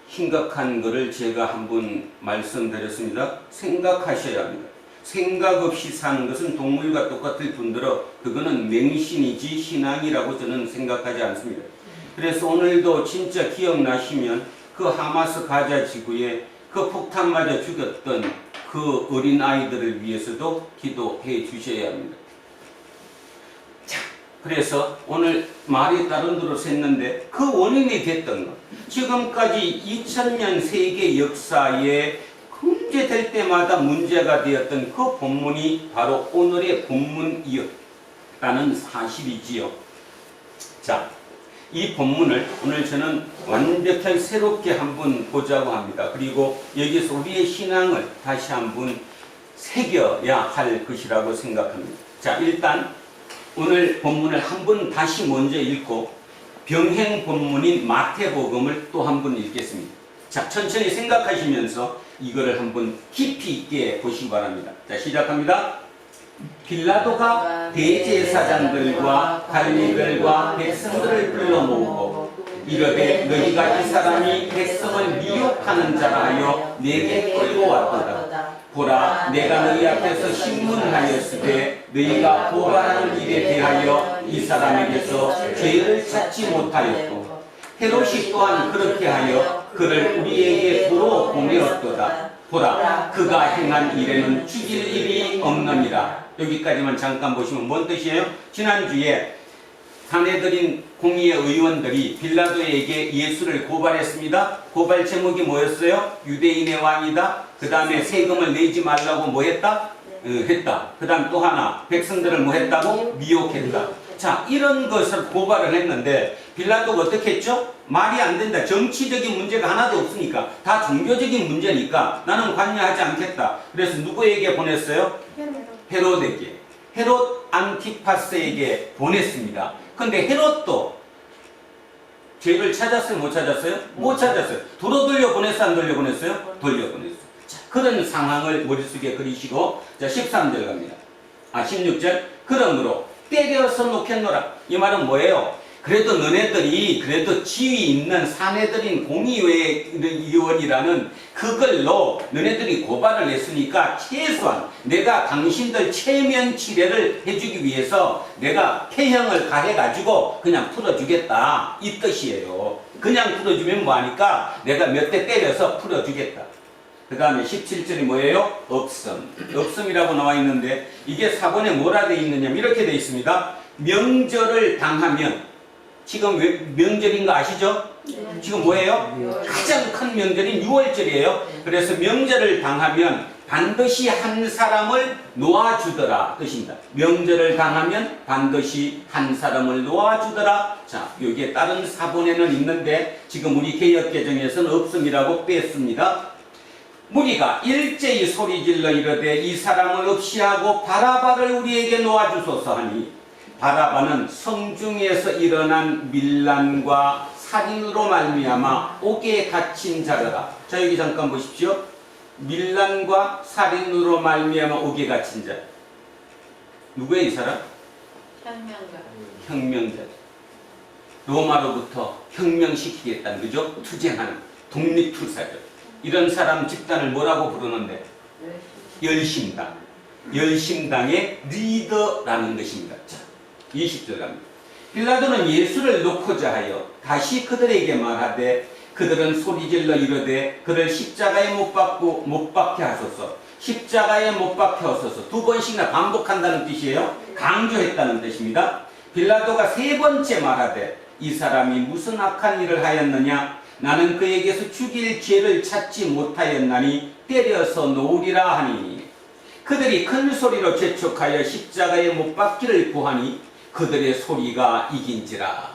심각한 것을 제가 한번 말씀드렸습니다. 생각하셔야 합니다. 생각 없이 사는 것은 동물과 똑같을 뿐더러 그거는 맹신이지 신앙이라고 저는 생각하지 않습니다. 그래서 오늘도 진짜 기억나시면 그 하마스 가자 지구에 그 폭탄 맞아 죽였던 그 어린 아이들을 위해서도 기도해 주셔야 합니다. 그래서 오늘 말이 다른 데로 샜는데 그 원인이 됐던 것, 지금까지 2000년 세계 역사에 문제될 때마다 문제가 되었던 그 본문이 바로 오늘의 본문이었다는 사실이지요. 자, 이 본문을 오늘 저는 완벽하게 새롭게 한번 보자고 합니다. 그리고 여기서 우리의 신앙을 다시 한번 새겨야 할 것이라고 생각합니다. 자, 일단 오늘 본문을 한번 다시 먼저 읽고 병행 본문인 마태복음을 또 한번 읽겠습니다. 자, 천천히 생각하시면서 이거를 한번 깊이 있게 보시기 바랍니다. 자, 시작합니다. 빌라도가 대제사장들과 관리들과 백성들을 불러 모으고 이르되 너희가 이 사람이 백성을 미혹하는 자라 하여 내게 끌고 왔도다. 보라, 내가 너희 앞에서 신문하였으되 너희가 고발하는 일에 대하여 이 사람에게서 죄를 찾지 못하였고 헤롯이 또한 그렇게 하여 그를 우리에게 도로 보내었도다. 보라, 그가 행한 일에는 죽일 일이 없느니라. 여기까지만 잠깐 보시면 뭔 뜻이에요? 지난주에 사내들인 공의회 의원들이 빌라도에게 예수를 고발했습니다. 고발 제목이 뭐였어요? 유대인의 왕이다. 그 다음에 세금을 내지 말라고 뭐 했다? 했다. 그 다음 또 하나, 백성들을 뭐 했다고? 미혹했다. 자, 이런 것을 고발을 했는데 빌라도가 어떻게 했죠? 말이 안 된다. 정치적인 문제가 하나도 없으니까, 다 종교적인 문제니까 나는 관여하지 않겠다. 그래서 누구에게 보냈어요? 헤롯에게. 헤롯 안티파스에게 보냈습니다. 근데 헤롯도 죄를 찾았어요? 못 찾았어요? 못 찾았어요. 도로 돌려보냈어요? 안 돌려보냈어요? 돌려보냈어요. 자, 그런 상황을 머릿속에 그리시고, 자, 13절 갑니다. 16절. 그러므로 때려서 놓겠노라. 이 말은 뭐예요? 그래도 너네들이 그래도 지위 있는 사내들인 공의회 의원이라는 그걸로 너네들이 고발을 했으니까 최소한 내가 당신들 체면 치레를 해주기 위해서 내가 폐형을 가해가지고 그냥 풀어주겠다, 이 뜻이에요. 그냥 풀어주면 뭐하니까 내가 몇 대 때려서 풀어주겠다. 그 다음에 17절이 뭐예요? 없음이라고 나와 있는데 이게 사본에 뭐라 되어 있느냐면 이렇게 되어 있습니다. 명절을 당하면, 지금 왜 명절인 거 아시죠? 지금 뭐예요? 가장 큰 명절인 6월절이에요. 그래서 명절을 당하면 반드시 한 사람을 놓아주더라 뜻입니다. 명절을 당하면 반드시 한 사람을 놓아주더라. 자, 여기에 다른 사본에는 있는데 지금 우리 개역개정에서는 없음이라고 뺐습니다. 무리가 일제히 소리질러 이르되 이 사람을 없이하고 바라바를 우리에게 놓아주소서 하니, 바라바는 성중에서 일어난 밀란과 살인으로 말미암아 옥에 갇힌 자더라. 자, 여기 잠깐 보십시오. 밀란과 살인으로 말미암아 옥에 갇힌 자. 누구예요, 이 사람? 혁명자. 로마로부터 혁명시키겠다는, 그죠? 투쟁하는 독립투사죠. 이런 사람 집단을 뭐라고 부르는데? 열심당. 열심당의 리더라는 것입니다. 자, 20절 갑니다. 빌라도는 예수를 놓고자 하여 다시 그들에게 말하되 그들은 소리질러 이르되 그를 십자가에 못 박게 하소서. 십자가에 못 박게 하소서. 두 번씩이나 반복한다는 뜻이에요. 강조했다는 뜻입니다. 빌라도가 세 번째 말하되 이 사람이 무슨 악한 일을 하였느냐? 나는 그에게서 죽일 죄를 찾지 못하였나니 때려서 놓으리라 하니, 그들이 큰 소리로 재촉하여 십자가에 못 박기를 구하니 그들의 소리가 이긴지라.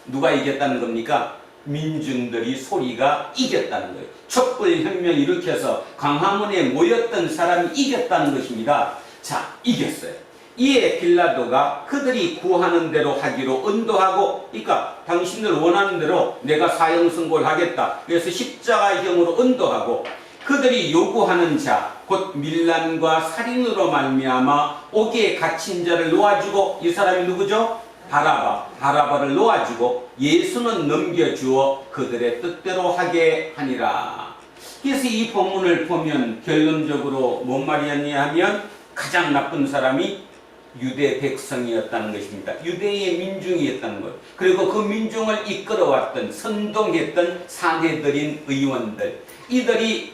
누가 이겼다는 겁니까? 민중들이 소리가 이겼다는 거예요. 촛불혁명 일으켜서 광화문에 모였던 사람이 이겼다는 것입니다. 자, 이겼어요. 이에 빌라도가 그들이 구하는 대로 하기로 언도하고, 그러니까 당신들 원하는 대로 내가 사형 선고를 하겠다. 그래서 십자가형으로 언도하고, 그들이 요구하는 자, 곧 밀란과 살인으로 말미암아 옥에 갇힌 자를 놓아주고, 이 사람이 누구죠? 바라바를 놓아주고 예수는 넘겨주어 그들의 뜻대로 하게 하니라. 그래서 이 본문을 보면 결론적으로 뭔 말이었냐 하면 가장 나쁜 사람이 유대 백성이었다는 것입니다. 유대의 민중이었다는 것. 그리고 그 민중을 이끌어왔던, 선동했던 사내들인 의원들, 이들이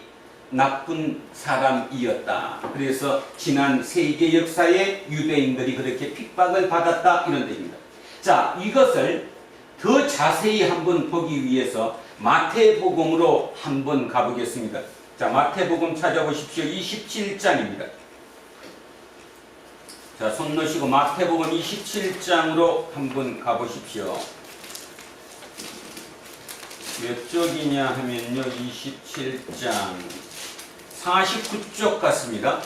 나쁜 사람이었다. 그래서 지난 세계 역사에 유대인들이 그렇게 핍박을 받았다, 이런 뜻입니다. 자, 이것을 더 자세히 한번 보기 위해서 마태복음으로 한번 가보겠습니다. 자, 마태복음 찾아보십시오. 27장입니다. 자, 손 놓으시고 마태복음 27장으로 한번 가보십시오. 몇 쪽이냐 하면요, 27장 49쪽 같습니다.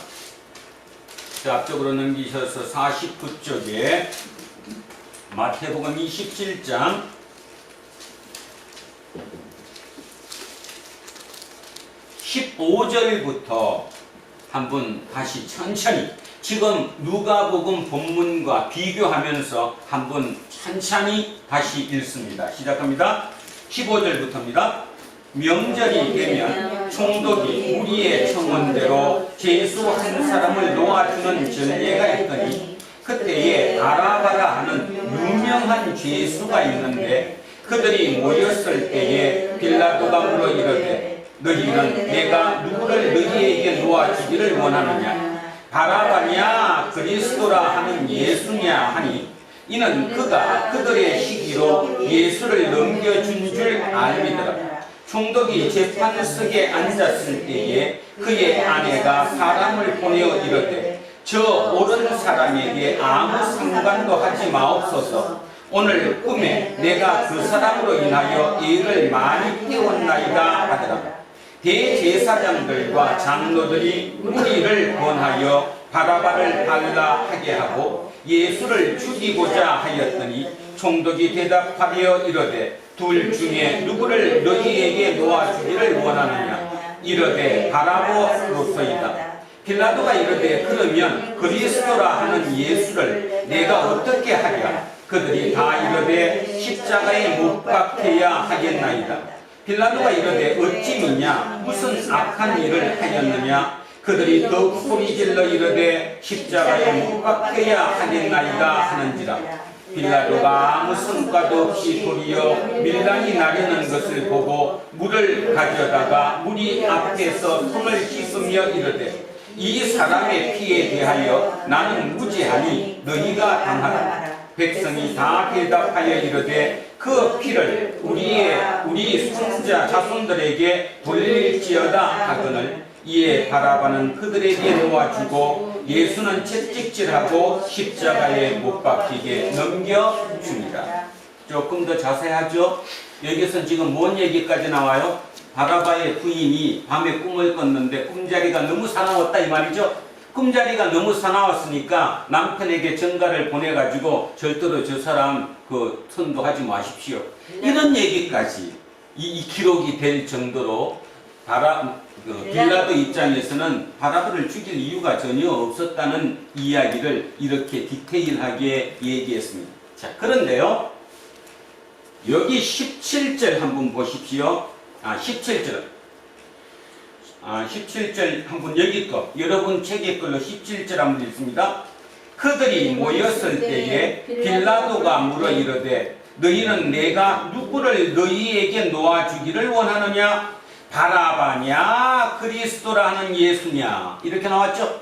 자, 앞쪽으로 넘기셔서 49쪽에 마태복음 27장 15절부터 한번 다시 천천히, 지금 누가복음 본문과 비교하면서 한번 천천히 다시 읽습니다. 시작합니다. 15절부터입니다. 명절이 되면 총독이 우리의 청원대로 죄수 한 사람을 놓아주는 전례가 있더니, 그때에 바라바라 하는 유명한 죄수가 있는데 그들이 모였을 때에 빌라도가 물어 이르되 너희는 내가 누구를 너희에게 놓아주기를 원하느냐? 바라바냐 그리스도라 하는 예수냐 하니, 이는 그가 그들의 시기로 예수를 넘겨준 줄 알미더라. 총독이 재판석에 앉았을 때에 그의 아내가 사람을 보내어 이르되 저 옳은 사람에게 아무 상관도 하지 마옵소서. 오늘 꿈에 내가 그 사람으로 인하여 일을 많이 태웠나이다 하더라. 대제사장들과 장로들이 무리를 권하여 바라바를 달라 하게 하고 예수를 죽이고자 하였더니 총독이 대답하여 이르되 둘 중에 누구를 너희에게 놓아주기를 원하느냐? 이르되 바라바로소이다. 빌라도가 이르되 그러면 그리스도라 하는 예수를 내가 어떻게 하랴? 그들이 다 이르되 십자가에 못 박혀야 하겠나이다. 빌라도가 이르되 어찌 미냐? 무슨 악한 일을 하였느냐? 그들이 더욱 소리질러 이르되 십자가에 못 박혀야 하겠나이다 하는지라. 빌라도가 아무 성과도 없이 도리어 밀란이 나려는 것을 보고 물을 가져다가 무리 앞에서 손을 씻으며 이르되 이 사람의 피에 대하여 나는 무죄하니 너희가 당하라. 백성이 다 대답하여 이르되 그 피를 우리 손자 자손들에게 돌릴지어다 하거늘 이에 바라바는 그들에게 놓아주고 예수는 채찍질하고 십자가에 못 박히게 넘겨줍니다. 조금 더 자세하죠? 여기서 지금 뭔 얘기까지 나와요? 바라바의 부인이 밤에 꿈을 꿨는데 꿈자리가 너무 사나웠다 이 말이죠. 꿈자리가 너무 사나웠으니까 남편에게 전가를 보내가지고 절대로 저 사람 그 선도하지 마십시오. 이런 얘기까지 이 기록이 될 정도로 빌라도 입장에서는 바라바를 죽일 이유가 전혀 없었다는 이야기를 이렇게 디테일하게 얘기했습니다. 자, 그런데요. 여기 17절 한번 보십시오. 17절. 17절 한번 여기 거 여러분 책의 걸로 17절 한번 읽습니다. 그들이 모였을 때에 빌라도가 물어 이르되 너희는 내가 누구를 너희에게 놓아주기를 원하느냐? 바라바냐 그리스도라는 예수냐 이렇게 나왔죠.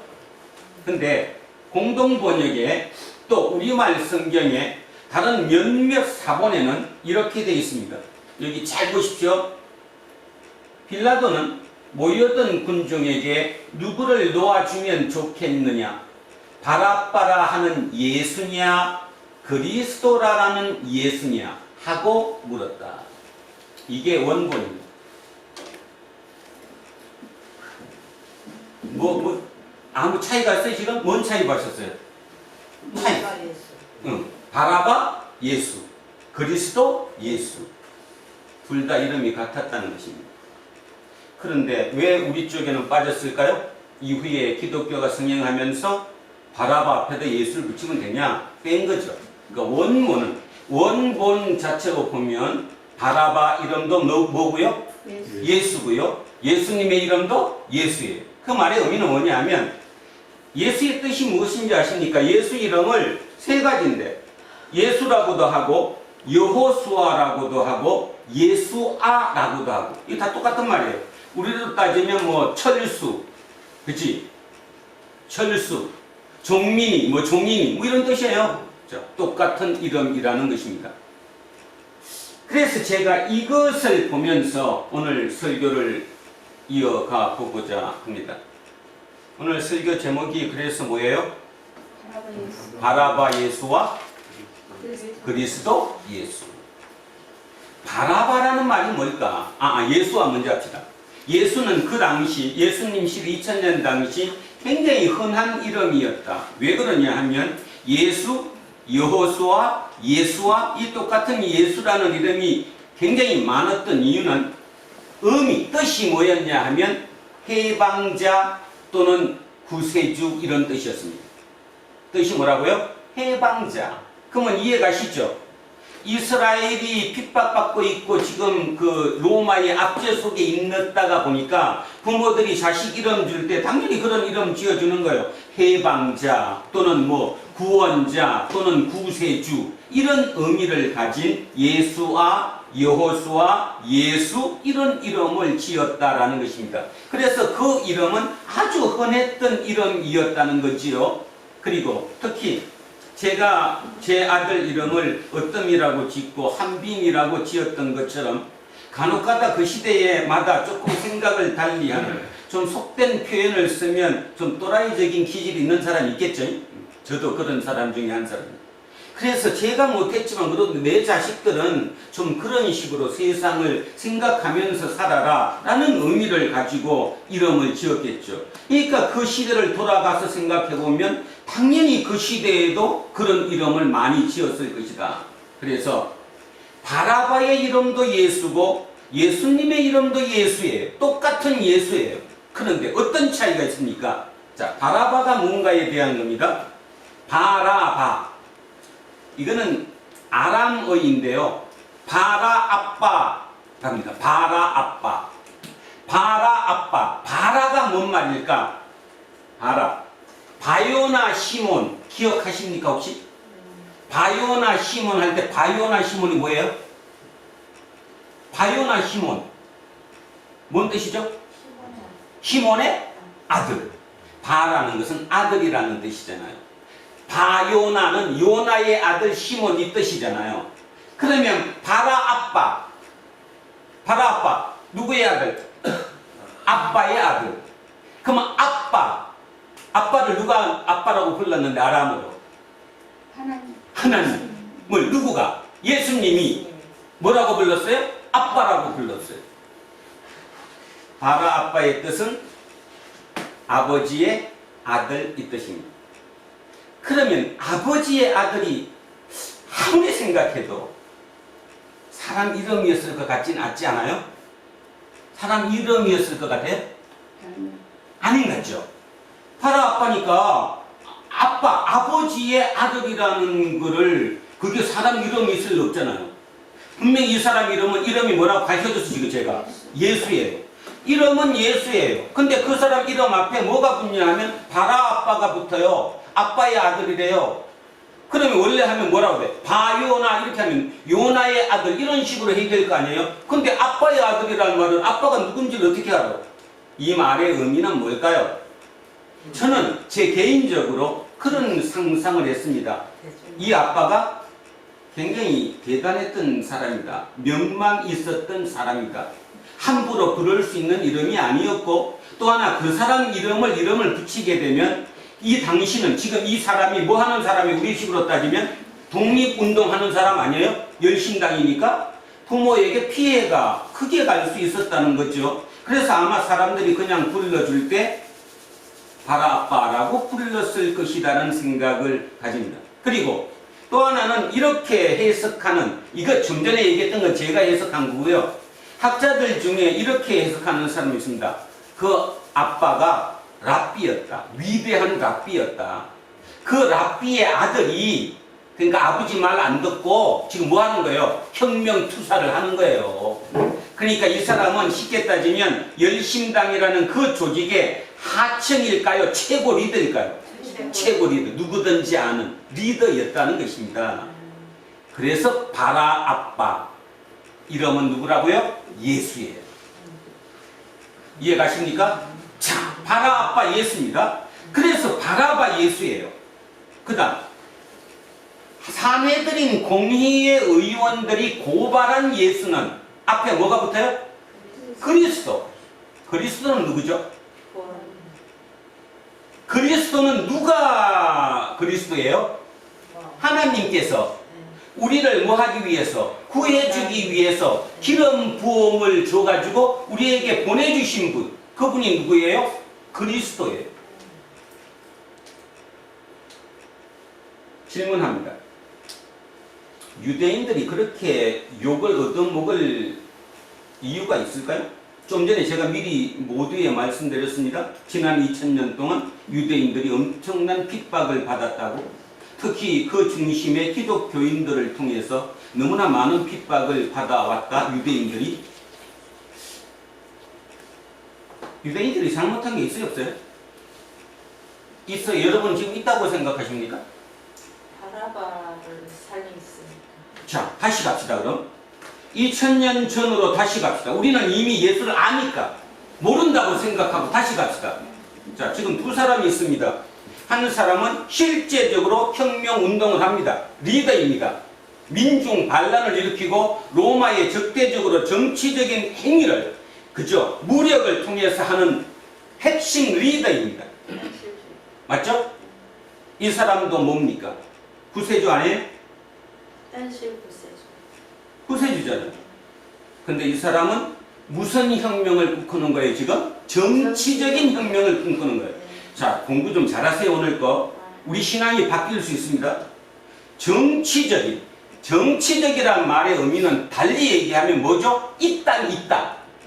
근데 공동번역에 또 우리말 성경에 다른 몇몇 사본에는 이렇게 되어 있습니다. 여기 잘 보십시오. 빌라도는 모여든 군중에게 누구를 놓아주면 좋겠느냐? 바라바라 하는 예수냐? 그리스도라는 예수냐? 하고 물었다. 이게 원본입니다. 아무 차이가 있어요? 지금? 뭔 차이 보셨어요? 차이. 바라바 예수, 그리스도 예수. 둘 다 이름이 같았다는 것입니다. 그런데 왜 우리 쪽에는 빠졌을까요? 이후에 기독교가 성행하면서 바라바 앞에다 예수를 붙이면 되냐? 뺀 거죠. 그러니까 원본 자체로 보면 바라바 이름도 뭐고요? 예수고요. 예수님의 이름도 예수예요. 그 말의 의미는 뭐냐면 예수의 뜻이 무엇인지 아십니까? 예수 이름을 세 가지인데 예수라고도 하고 여호수아라고도 하고 예수아라고도 하고 이게 다 똑같은 말이에요. 우리로 따지면 뭐 철수, 그치? 철수, 종민이, 종인이 이런 뜻이에요. 자, 똑같은 이름이라는 것입니다. 그래서 제가 이것을 보면서 오늘 설교를 이어가 보고자 합니다. 오늘 설교 제목이 그래서 뭐예요? 바라바 예수와 그리스도 예수. 바라바라는 말이 뭘까? 예수와 먼저 합시다. 예수는 그 당시 예수님 시대 2000년 당시 굉장히 흔한 이름이었다. 왜 그러냐 하면 예수, 여호수아, 예수와 이 똑같은 예수라는 이름이 굉장히 많았던 이유는 뜻이 뭐였냐 하면 해방자 또는 구세주 이런 뜻이었습니다. 뜻이 뭐라고요? 해방자. 그러면 이해가시죠? 이스라엘이 핍박받고 있고 지금 그 로마의 압제 속에 있다가 보니까 부모들이 자식 이름 줄 때 당연히 그런 이름 지어주는 거예요. 해방자 또는 구원자 또는 구세주 이런 의미를 가진 예수와 여호수아, 예수 이런 이름을 지었다라는 것입니다. 그래서 그 이름은 아주 흔했던 이름이었다는 거지요. 그리고 특히 제가 제 아들 이름을 어뜸이라고 짓고 한빈이라고 지었던 것처럼 간혹가다 그 시대에마다 조금 생각을 달리하는 좀 속된 표현을 쓰면 좀 또라이적인 기질이 있는 사람이 있겠죠. 저도 그런 사람 중에 한 사람입니다. 그래서 제가 못했지만 그래도 내 자식들은 좀 그런 식으로 세상을 생각하면서 살아라 라는 의미를 가지고 이름을 지었겠죠. 그러니까 그 시대를 돌아가서 생각해보면 당연히 그 시대에도 그런 이름을 많이 지었을 것이다. 그래서 바라바의 이름도 예수고 예수님의 이름도 예수예요. 똑같은 예수예요. 그런데 어떤 차이가 있습니까? 자, 바라바가 뭔가에 대한 겁니다. 바라바. 이거는 아람어인데요. 바라아빠랍니다. 바라아빠. 바라아빠. 바라가 뭔 말일까? 바라. 바요나 시몬 기억하십니까 혹시? 바요나 시몬 할 때 바요나 시몬이 뭐예요? 바요나 시몬. 뭔 뜻이죠? 시몬의 아들. 바라는 것은 아들이라는 뜻이잖아요. 바요나는 요나의 아들 시몬 이 뜻이잖아요. 그러면 바라 아빠 누구의 아들? 아빠의 아들. 그러면 아빠를 누가 아빠라고 불렀는데 아람어로? 하나님을 누구가? 예수님이 뭐라고 불렀어요? 아빠라고 불렀어요. 바라 아빠의 뜻은 아버지의 아들 이 뜻입니다. 그러면 아버지의 아들이 아무리 생각해도 사람 이름이었을 것 같진 않지 않아요? 사람 이름이었을 것 같아요? 아닌 것 같죠? 바라 아빠니까 아버지의 아들이라는 거를 그게 사람 이름이 있을 리 없잖아요. 분명히 이 사람 이름이 뭐라고 가르쳐줬어 지금 제가. 예수예요. 이름은 예수예요. 근데 그 사람 이름 앞에 뭐가 붙냐 하면 바라 아빠가 붙어요. 아빠의 아들이래요. 그러면 원래 하면 뭐라고 돼? 바요나 이렇게 하면 요나의 아들 이런 식으로 해야 될 거 아니에요? 근데 아빠의 아들이라는 말은 아빠가 누군지를 어떻게 알아? 이 말의 의미는 뭘까요? 저는 제 개인적으로 그런 상상을 했습니다. 이 아빠가 굉장히 대단했던 사람이다. 명망 있었던 사람이다. 함부로 부를 수 있는 이름이 아니었고 또 하나 그 사람 이름을 붙이게 되면 이 당시는 지금 이 사람이 뭐 하는 사람이 우리식으로 따지면 독립운동하는 사람 아니에요? 열심당이니까 부모에게 피해가 크게 갈 수 있었다는 거죠. 그래서 아마 사람들이 그냥 불러줄 때 바라 아빠라고 불렀을 것이라는 생각을 가집니다. 그리고 또 하나는 이렇게 해석하는, 이거 좀 전에 얘기했던 건 제가 해석한 거고요. 학자들 중에 이렇게 해석하는 사람이 있습니다. 그 아빠가 랍비였다. 위대한 랍비였다. 그 랍비의 아들이, 그러니까 아버지 말 안 듣고 지금 뭐 하는 거예요? 혁명 투사를 하는 거예요. 그러니까 이 사람은 쉽게 따지면 열심당이라는 그 조직의 하층일까요? 최고 리더일까요? 최고 리더. 누구든지 아는 리더였다는 것입니다. 그래서 바라 아빠. 이름은 누구라고요? 예수예요. 이해가십니까? 자, 바라 아빠 예수입니다. 그래서 바라바 예수예요. 그 다음 사내들인 공의의 의원들이 고발한 예수는 앞에 뭐가 붙어요? 그리스도. 그리스도는 누구죠? 그리스도는 누가 그리스도예요? 하나님께서 우리를 뭐 하기 위해서? 구해주기 위해서 기름 부음을 줘가지고 우리에게 보내주신 분. 그분이 누구예요? 그리스도예요. 질문합니다. 유대인들이 그렇게 욕을 얻어먹을 이유가 있을까요? 좀 전에 제가 미리 모두에 말씀드렸습니다. 지난 2000년 동안 유대인들이 엄청난 핍박을 받았다고. 특히 그 중심의 기독교인들을 통해서 너무나 많은 핍박을 받아왔다. 유대인들이 잘못한 게 있어요, 없어요? 있어요. 여러분 지금 있다고 생각하십니까? 바라바를 살려있으니까. 자, 다시 갑시다. 그럼 2000년 전으로 다시 갑시다. 우리는 이미 예수를 아니까 모른다고 생각하고 다시 갑시다. 자, 지금 두 사람이 있습니다. 한 사람은 실제적으로 혁명운동을 합니다. 리더입니다. 민중 반란을 일으키고 로마에 적대적으로 정치적인 행위를, 그죠? 무력을 통해서 하는 핵심 리더입니다. 맞죠? 이 사람도 뭡니까? 구세주 아니에요? 현실 구세주. 구세주잖아요. 근데 이 사람은 무슨 혁명을 꿈꾸는 거예요, 지금? 정치적인 혁명을 꿈꾸는 거예요. 자, 공부 좀 잘하세요, 오늘 거. 우리 신앙이 바뀔 수 있습니다. 정치적이란 말의 의미는 달리 얘기하면 뭐죠? 이 땅.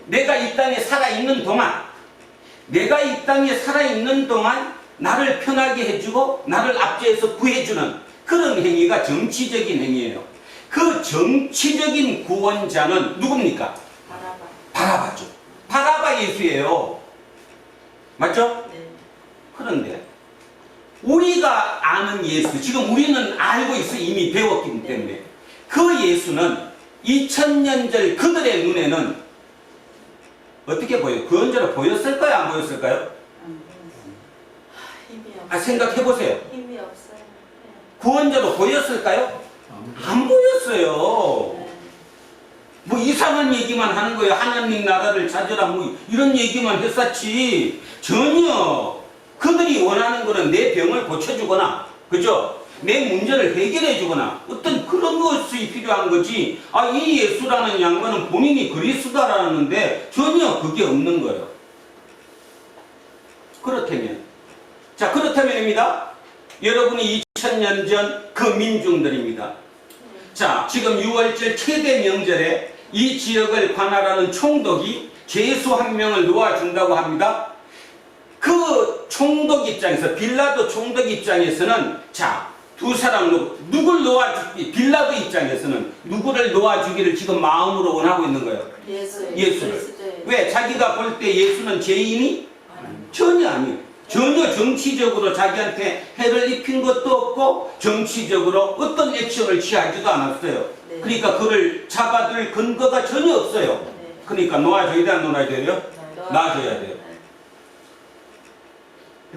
내가 이 땅에 살아있는 동안 나를 편하게 해주고 나를 압제해서 구해주는 그런 행위가 정치적인 행위예요. 그 정치적인 구원자는 누굽니까? 바라바죠. 바라바 예수예요. 맞죠? 네. 그런데 우리가 아는 예수, 지금 우리는 알고 있어 이미 배웠기 때문에 그 예수는 2000년 전 그들의 눈에는 어떻게 보여요? 구원자로 보였을까요? 안 보였을까요? 힘이 없어요. 아, 생각해 보세요. 힘이 없어요. 네. 구원자로 보였을까요? 안 보였어요. 네. 뭐 이상한 얘기만 하는 거예요. 하나님 나라를 찾으라 뭐 이런 얘기만 했었지 전혀 그들이 원하는 거는 내 병을 고쳐주거나 그죠? 내 문제를 해결해 주거나 어떤 그런 것이 필요한 거지. 아, 이 예수라는 양반은 본인이 그리스도라는데 전혀 그게 없는 거예요. 그렇다면입니다. 여러분이 2000년 전 그 민중들입니다. 자, 지금 6월절 최대 명절에 이 지역을 관할하는 총독이 죄수 한 명을 놓아준다고 합니다. 그 총독 입장에서, 빌라도 총독 입장에서는 자, 두 사람 누굴 놓아주기, 빌라도 입장에서는 누구를 놓아주기를 지금 마음으로 원하고 있는 거예요. 예수를. 예수를. 왜? 자기가 볼 때 예수는 죄인이 전혀 아니에요. 전혀 정치적으로 자기한테 해를 입힌 것도 없고 정치적으로 어떤 액션을 취하지도 않았어요. 네. 그러니까 그를 잡아둘 근거가 전혀 없어요. 네. 그러니까 놓아줘야 돼, 안 놓아줘야 돼요? 놔줘야 돼요.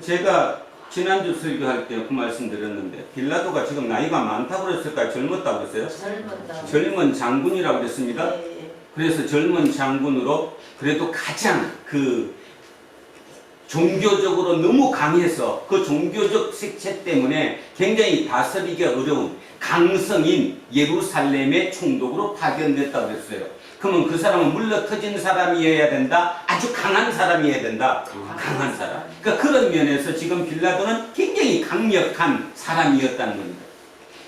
제가 지난주 설교할 때 그 말씀 드렸는데 빌라도가 지금 나이가 많다고 그랬을까요? 젊었다고 그랬어요? 젊었다. 젊은 장군이라고 그랬습니다. 네. 그래서 젊은 장군으로 그래도 가장 그 종교적으로 너무 강해서 그 종교적 색채 때문에 굉장히 다스리기 어려운 강성인 예루살렘의 총독으로 파견됐다고 그랬어요. 그러면 그 사람은 물러터진 사람이어야 된다? 아주 강한 사람이어야 된다? 강한 사람. 그러니까 그런 면에서 지금 빌라도는 굉장히 강력한 사람이었다는 겁니다.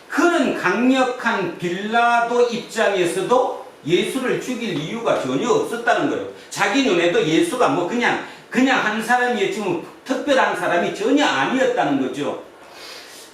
그런 강력한 빌라도 입장에서도 예수를 죽일 이유가 전혀 없었다는 거예요. 자기 눈에도 예수가 뭐 그냥 한 사람이었지 뭐 특별한 사람이 전혀 아니었다는 거죠.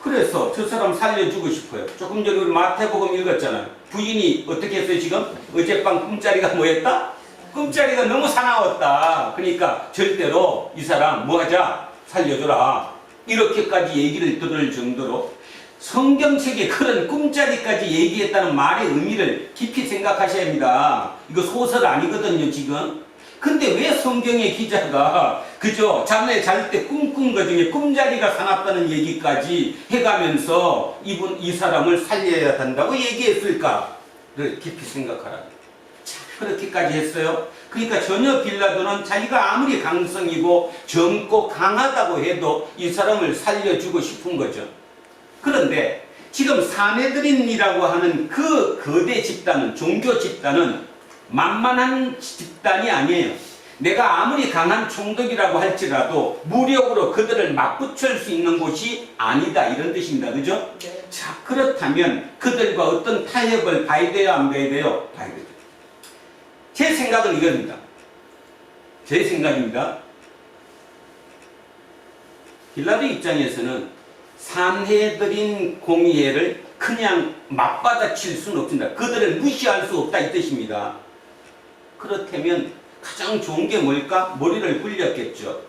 그래서 저 사람 살려주고 싶어요. 조금 전에 우리 마태복음 읽었잖아요. 부인이 어떻게 했어요 지금? 어젯밤 꿈자리가 뭐였다? 꿈자리가 너무 사나웠다. 그러니까 절대로 이 사람 뭐하자? 살려줘라. 이렇게까지 얘기를 들을 정도로 성경책에 그런 꿈자리까지 얘기했다는 말의 의미를 깊이 생각하셔야 합니다. 이거 소설 아니거든요 지금. 근데 왜 성경의 기자가 그저 잠에 잘 때 꿈꾼 것 중에 꿈자리가 사납다는 얘기까지 해가면서 이 사람을 살려야 한다고 얘기했을까를 깊이 생각하라. 자, 그렇게까지 했어요. 그러니까 전혀 빌라도는 자기가 아무리 강성이고 젊고 강하다고 해도 이 사람을 살려주고 싶은 거죠. 그런데 지금 사내들인이라고 하는 그 거대 집단은, 종교 집단은 만만한 집단이 아니에요. 내가 아무리 강한 총독이라고 할지라도 무력으로 그들을 맞붙일 수 있는 곳이 아니다, 이런 뜻입니다. 그죠? 네. 자, 그렇다면 그들과 어떤 타협을 봐야 돼요, 안 봐야 돼요? 봐야 돼요. 제 생각은 이겁니다. 제 생각입니다. 빌라도 입장에서는 산헤드린 공의회를 그냥 맞받아칠 수는 없습니다. 그들을 무시할 수 없다, 이 뜻입니다. 그렇다면 가장 좋은 게 뭘까? 머리를 굴렸겠죠.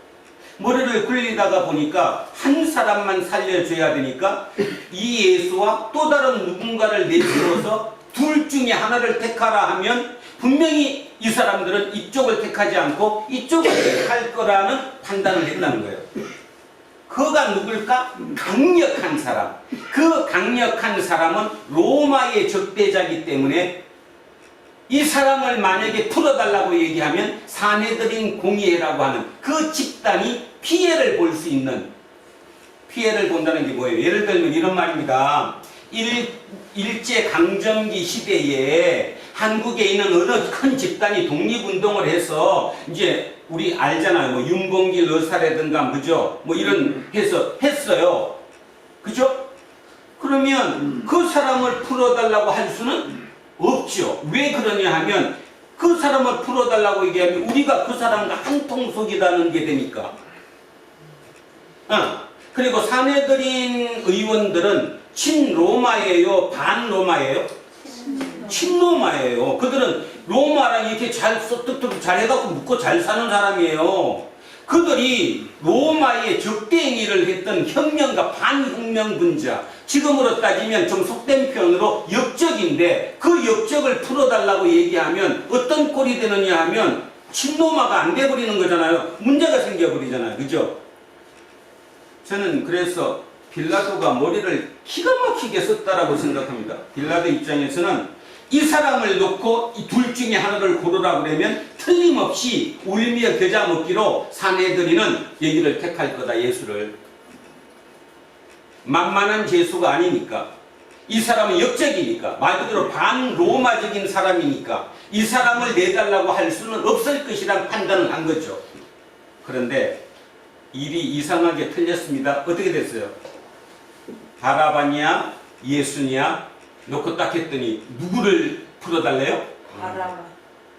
머리를 굴리다가 보니까 한 사람만 살려줘야 되니까 이 예수와 또 다른 누군가를 내세워서 둘 중에 하나를 택하라 하면 분명히 이 사람들은 이쪽을 택하지 않고 이쪽을 택할 거라는 판단을 했다는 거예요. 그가 누굴까? 강력한 사람. 그 강력한 사람은 로마의 적대자이기 때문에 이 사람을 만약에 풀어달라고 얘기하면 사내들인 공의회라고 하는 그 집단이 피해를 볼 수 있는, 피해를 본다는 게 뭐예요? 예를 들면 이런 말입니다. 일제강점기 시대에 한국에 있는 어느 큰 집단이 독립운동을 해서 이제 우리 알잖아요. 뭐 윤봉길 의사라든가 그죠? 뭐 이런 해서 했어요. 그죠? 그러면 그 사람을 풀어달라고 할 수는 없죠. 왜 그러냐 하면 그 사람을 풀어달라고 얘기하면 우리가 그 사람과 한 통속이라는 게 되니까. 그리고 사내들인 의원들은 친로마예요? 반로마예요? 친로마예요. 그들은 로마랑 이렇게 잘 해갖고 묻고 잘 사는 사람이에요. 그들이 로마의 적대행위를 했던 혁명가 반혁명분자, 지금으로 따지면 좀 속된 표현으로 역적인데 그 역적을 풀어달라고 얘기하면 어떤 꼴이 되느냐 하면 친로마가 안 돼버리는 거잖아요. 문제가 생겨버리잖아요. 그죠? 저는 그래서 빌라도가 머리를 기가 막히게 썼다라고 생각합니다. 빌라도 입장에서는 이 사람을 놓고 이 둘 중에 하나를 고르라 그러면 틀림없이 울며 겨자 먹기로 사내들이는 얘기를 택할 거다. 예수를. 만만한 죄수가 아니니까. 이 사람은 역적이니까. 말 그대로 반로마적인 사람이니까 이 사람을 내달라고 할 수는 없을 것이란 판단을 한 거죠. 그런데 일이 이상하게 틀렸습니다. 어떻게 됐어요? 바라바냐 예수냐 놓고 딱 했더니 누구를 풀어달래요? 바라봐.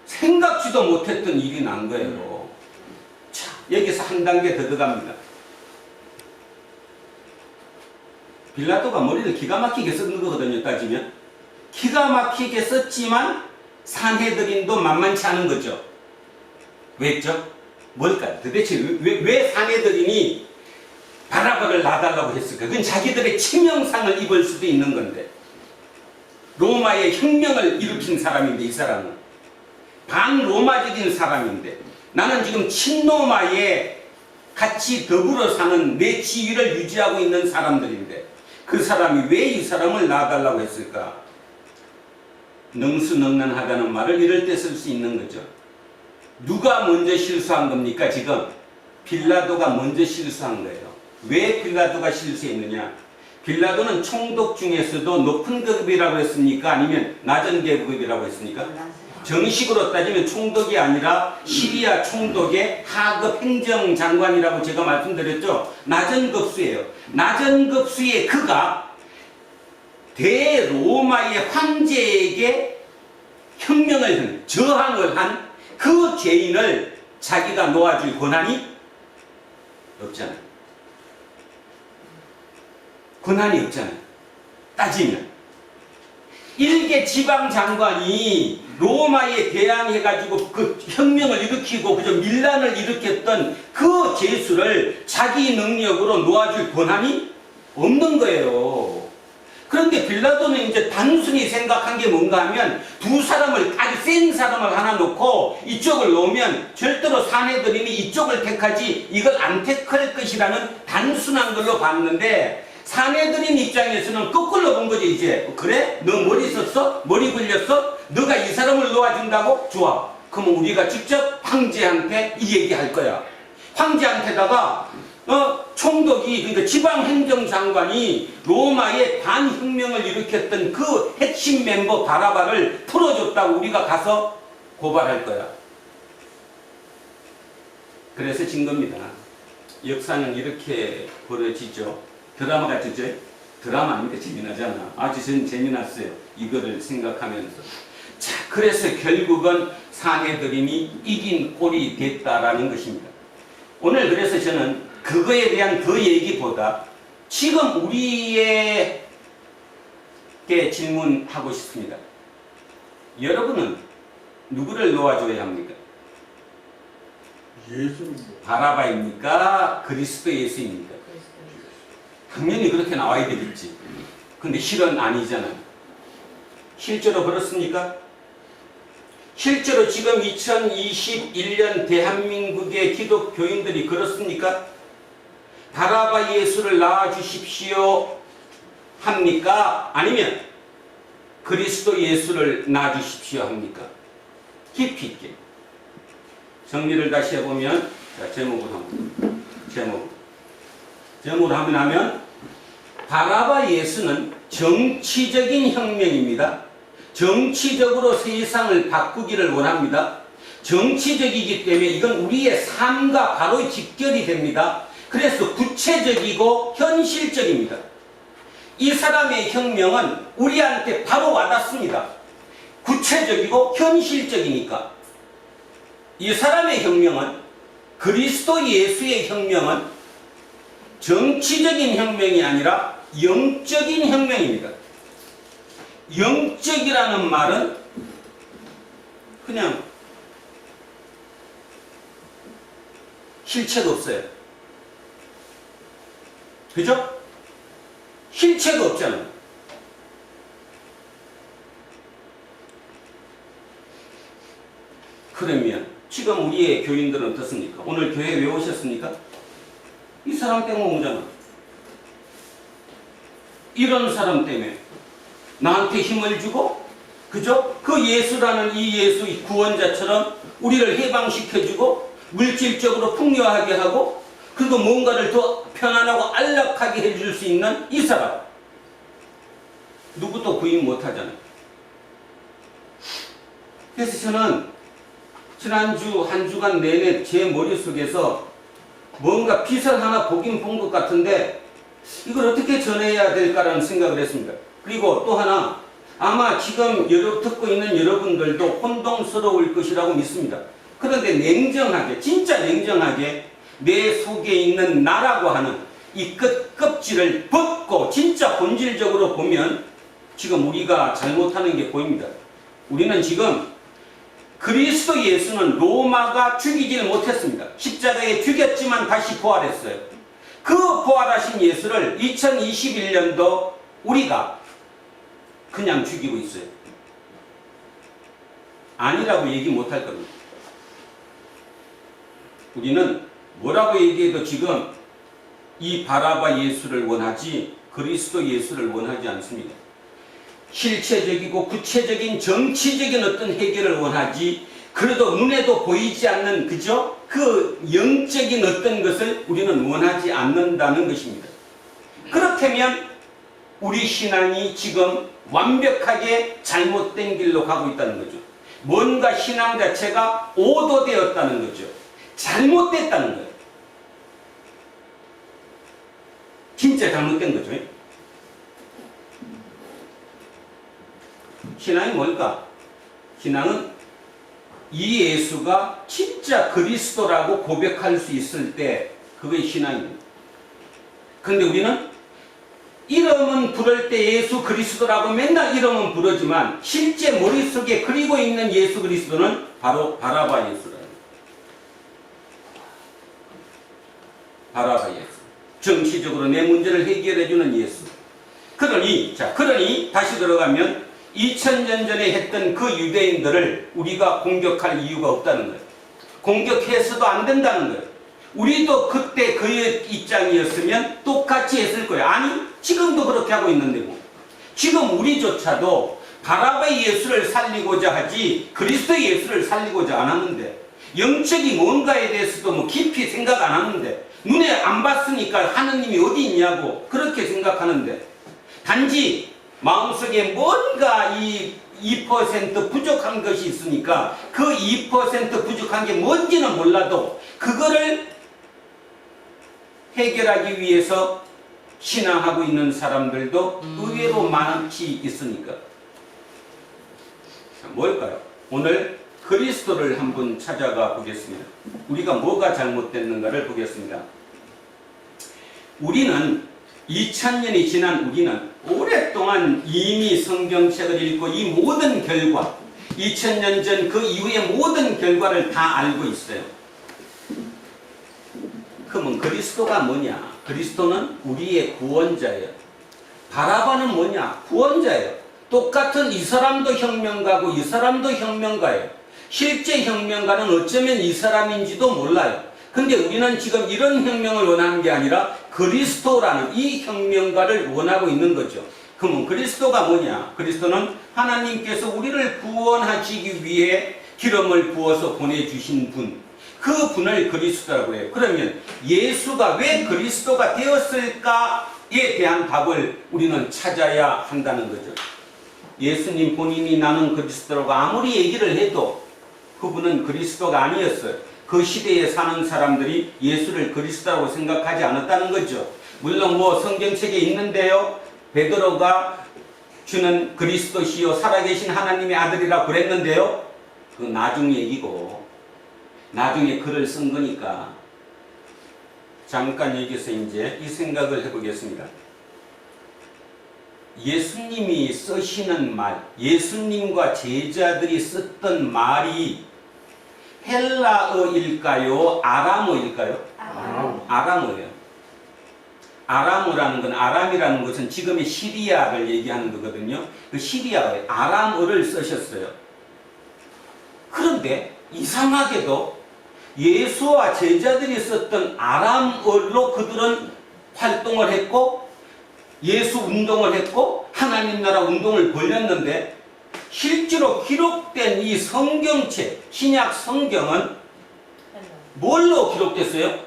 생각지도 못했던 일이 난 거예요. 자, 여기서 한 단계 더 들어갑니다. 빌라도가 머리를 기가 막히게 쓴 거거든요. 따지면 기가 막히게 썼지만 산헤드린도 만만치 않은 거죠. 왜죠? 뭘까요? 도대체 왜 산헤드린이 바라바를 놔달라고 했을까? 그건 자기들의 치명상을 입을 수도 있는 건데, 로마의 혁명을 일으킨 사람인데, 이 사람은 반로마적인 사람인데, 나는 지금 친로마에 같이 더불어 사는 내 지위를 유지하고 있는 사람들인데 그 사람이 왜 이 사람을 놔달라고 했을까? 능수능란하다는 말을 이럴 때 쓸 수 있는 거죠. 누가 먼저 실수한 겁니까? 지금 빌라도가 먼저 실수한 거예요. 왜 빌라도가 실수했느냐? 빌라도는 총독 중에서도 높은 급이라고 했습니까? 아니면 낮은 계급이라고 했습니까? 정식으로 따지면 총독이 아니라 시리아 총독의 하급 행정장관이라고 제가 말씀드렸죠. 낮은 급수예요. 낮은 급수의 그가 대로마의 황제에게 혁명을 한, 저항을 한 그 죄인을 자기가 놓아줄 권한이 없잖아요. 권한이 없잖아요. 따지면 일개 지방장관이 로마에 대항해가지고 그 혁명을 일으키고 그저 밀란을 일으켰던 그 죄수를 자기 능력으로 놓아줄 권한이 없는 거예요. 그런데 빌라도는 이제 단순히 생각한 게 뭔가 하면 두 사람을, 아주 센 사람을 하나 놓고 이쪽을 놓으면 절대로 사내들이니 이쪽을 택하지 이걸 안 택할 것이라는 단순한 걸로 봤는데, 사내들인 입장에서는 거꾸로 본 거지. 이제 그래? 너 머리 썼어? 머리 굴렸어? 너가 이 사람을 놓아준다고? 좋아. 그러면 우리가 직접 황제한테 이 얘기할 거야. 황제한테다가 총독이, 그러니까 지방행정장관이 로마의 반혁명을 일으켰던 그 핵심 멤버 바라바를 풀어줬다고 우리가 가서 고발할 거야. 그래서 진 겁니다. 역사는 이렇게 벌어지죠. 드라마 같죠? 드라마 아니니까 재미나잖아. 아주 재미났어요. 이거를 생각하면서. 자, 그래서 결국은 사내들임이 이긴 꼴이 됐다라는 것입니다. 오늘 그래서 저는 그거에 대한 그 얘기보다 지금 우리에게 질문하고 싶습니다. 여러분은 누구를 놓아줘야 합니까? 예수는 바라바입니까? 그리스도 예수입니까? 당연히 그렇게 나와야 되겠지. 근데 실은 아니잖아요. 실제로 그렇습니까? 실제로 지금 2021년 대한민국의 기독교인들이 그렇습니까? 바라바 예수를 낳아주십시오 합니까? 아니면 그리스도 예수를 낳아주십시오 합니까? 깊이 있게. 정리를 다시 해보면, 자, 제목을 한번. 제목을 하면 바라바 예수는 정치적인 혁명입니다. 정치적으로 세상을 바꾸기를 원합니다. 정치적이기 때문에 이건 우리의 삶과 바로 직결이 됩니다. 그래서 구체적이고 현실적입니다. 이 사람의 혁명은 우리한테 바로 와닿습니다. 구체적이고 현실적이니까. 이 사람의 혁명은, 그리스도 예수의 혁명은 정치적인 혁명이 아니라 영적인 혁명입니다. 영적이라는 말은 그냥 실체가 없어요. 그죠? 실체가 없잖아요. 그러면 지금 우리의 교인들은 어떻습니까? 오늘 교회 왜 오셨습니까? 이 사람 때문에 온 거잖아. 이런 사람 때문에 나한테 힘을 주고, 그죠? 그 예수라는 이 예수, 이 구원자처럼 우리를 해방시켜주고 물질적으로 풍요하게 하고, 그리고 뭔가를 더 편안하고 안락하게 해줄 수 있는 이 사람, 누구도 부인 못하잖아요. 그래서 저는 지난주 한 주간 내내 제 머릿속에서 뭔가 빛을 하나 보긴 본 것 같은데 이걸 어떻게 전해야 될까라는 생각을 했습니다. 그리고 또 하나, 아마 지금 듣고 있는 여러분들도 혼동스러울 것이라고 믿습니다. 그런데 냉정하게, 진짜 냉정하게 내 속에 있는 나라고 하는 이 껍질을 벗고 진짜 본질적으로 보면 지금 우리가 잘못하는 게 보입니다. 우리는 지금 그리스도 예수는 로마가 죽이질 못했습니다. 십자가에 죽였지만 다시 부활했어요. 그 부활하신 예수를 2021년도 우리가 그냥 죽이고 있어요. 아니라고 얘기 못할 겁니다. 우리는 뭐라고 얘기해도 지금 이 바라바 예수를 원하지 그리스도 예수를 원하지 않습니다. 실체적이고 구체적인 정치적인 어떤 해결을 원하지, 그래도 눈에도 보이지 않는, 그죠? 그 영적인 어떤 것을 우리는 원하지 않는다는 것입니다. 그렇다면 우리 신앙이 지금 완벽하게 잘못된 길로 가고 있다는 거죠. 뭔가 신앙 자체가 오도되었다는 거죠. 잘못됐다는 거예요. 진짜 잘못된 거죠. 신앙이 뭘까? 신앙은 이 예수가 진짜 그리스도라고 고백할 수 있을 때 그게 신앙입니다. 그런데 우리는 이름은 부를 때 예수 그리스도라고 맨날 이름은 부르지만 실제 머릿속에 그리고 있는 예수 그리스도는 바로 바라바 예수라는, 바라바 예수. 정치적으로 내 문제를 해결해주는 예수. 그러니 다시 들어가면 2000년 전에 했던 그 유대인들을 우리가 공격할 이유가 없다는 거예요. 공격해서도 안 된다는 거예요. 우리도 그때 그의 입장이었으면 똑같이 했을 거예요. 아니, 지금도 그렇게 하고 있는데 뭐. 지금 우리조차도 바라바의 예수를 살리고자 하지 그리스도의 예수를 살리고자 안 하는데, 영적이 뭔가에 대해서도 뭐 깊이 생각 안 하는데, 눈에 안 봤으니까 하느님이 어디 있냐고 그렇게 생각하는데, 단지 마음속에 뭔가 이 2% 부족한 것이 있으니까 그 2% 부족한 게 뭔지는 몰라도 그거를 해결하기 위해서 신앙하고 있는 사람들도 의외로 많지 있으니까. 자, 뭘까요? 오늘 그리스도를 한번 찾아가 보겠습니다. 우리가 뭐가 잘못됐는가를 보겠습니다. 우리는 2000년이 지난 우리는 오랫동안 이미 성경책을 읽고 이 모든 결과, 2000년 전 그 이후의 모든 결과를 다 알고 있어요. 그러면 그리스도가 뭐냐? 그리스도는 우리의 구원자예요. 바라바는 뭐냐? 구원자예요. 똑같은 이 사람도 혁명가고 이 사람도 혁명가예요. 실제 혁명가는 어쩌면 이 사람인지도 몰라요. 근데 우리는 지금 이런 혁명을 원하는 게 아니라 그리스도라는 이 혁명가를 원하고 있는 거죠. 그러면 그리스도가 뭐냐? 그리스도는 하나님께서 우리를 구원하시기 위해 기름을 부어서 보내주신 분, 그 분을 그리스도라고 해요. 그러면 예수가 왜 그리스도가 되었을까에 대한 답을 우리는 찾아야 한다는 거죠. 예수님 본인이 나는 그리스도라고 아무리 얘기를 해도 그분은 그리스도가 아니었어요. 그 시대에 사는 사람들이 예수를 그리스도라고 생각하지 않았다는 거죠. 물론 뭐 성경책에 있는데요, 베드로가 주는 그리스도시요 살아계신 하나님의 아들이라고 그랬는데요, 그건 나중 얘기고 나중에 글을 쓴 거니까 잠깐 여기서 이제 이 생각을 해보겠습니다. 예수님이 쓰시는 말, 예수님과 제자들이 썼던 말이 헬라어일까요? 아람어일까요? 아람. 아람어예요. 아람어라는 건, 아람이라는 것은 지금의 시리아를 얘기하는 거거든요. 그 시리아어에 아람어를 쓰셨어요. 그런데 이상하게도 예수와 제자들이 썼던 아람어로 그들은 활동을 했고 예수 운동을 했고 하나님 나라 운동을 벌였는데, 실제로 기록된 이 성경책, 신약 성경은 헬라. 뭘로 기록됐어요? 헬라.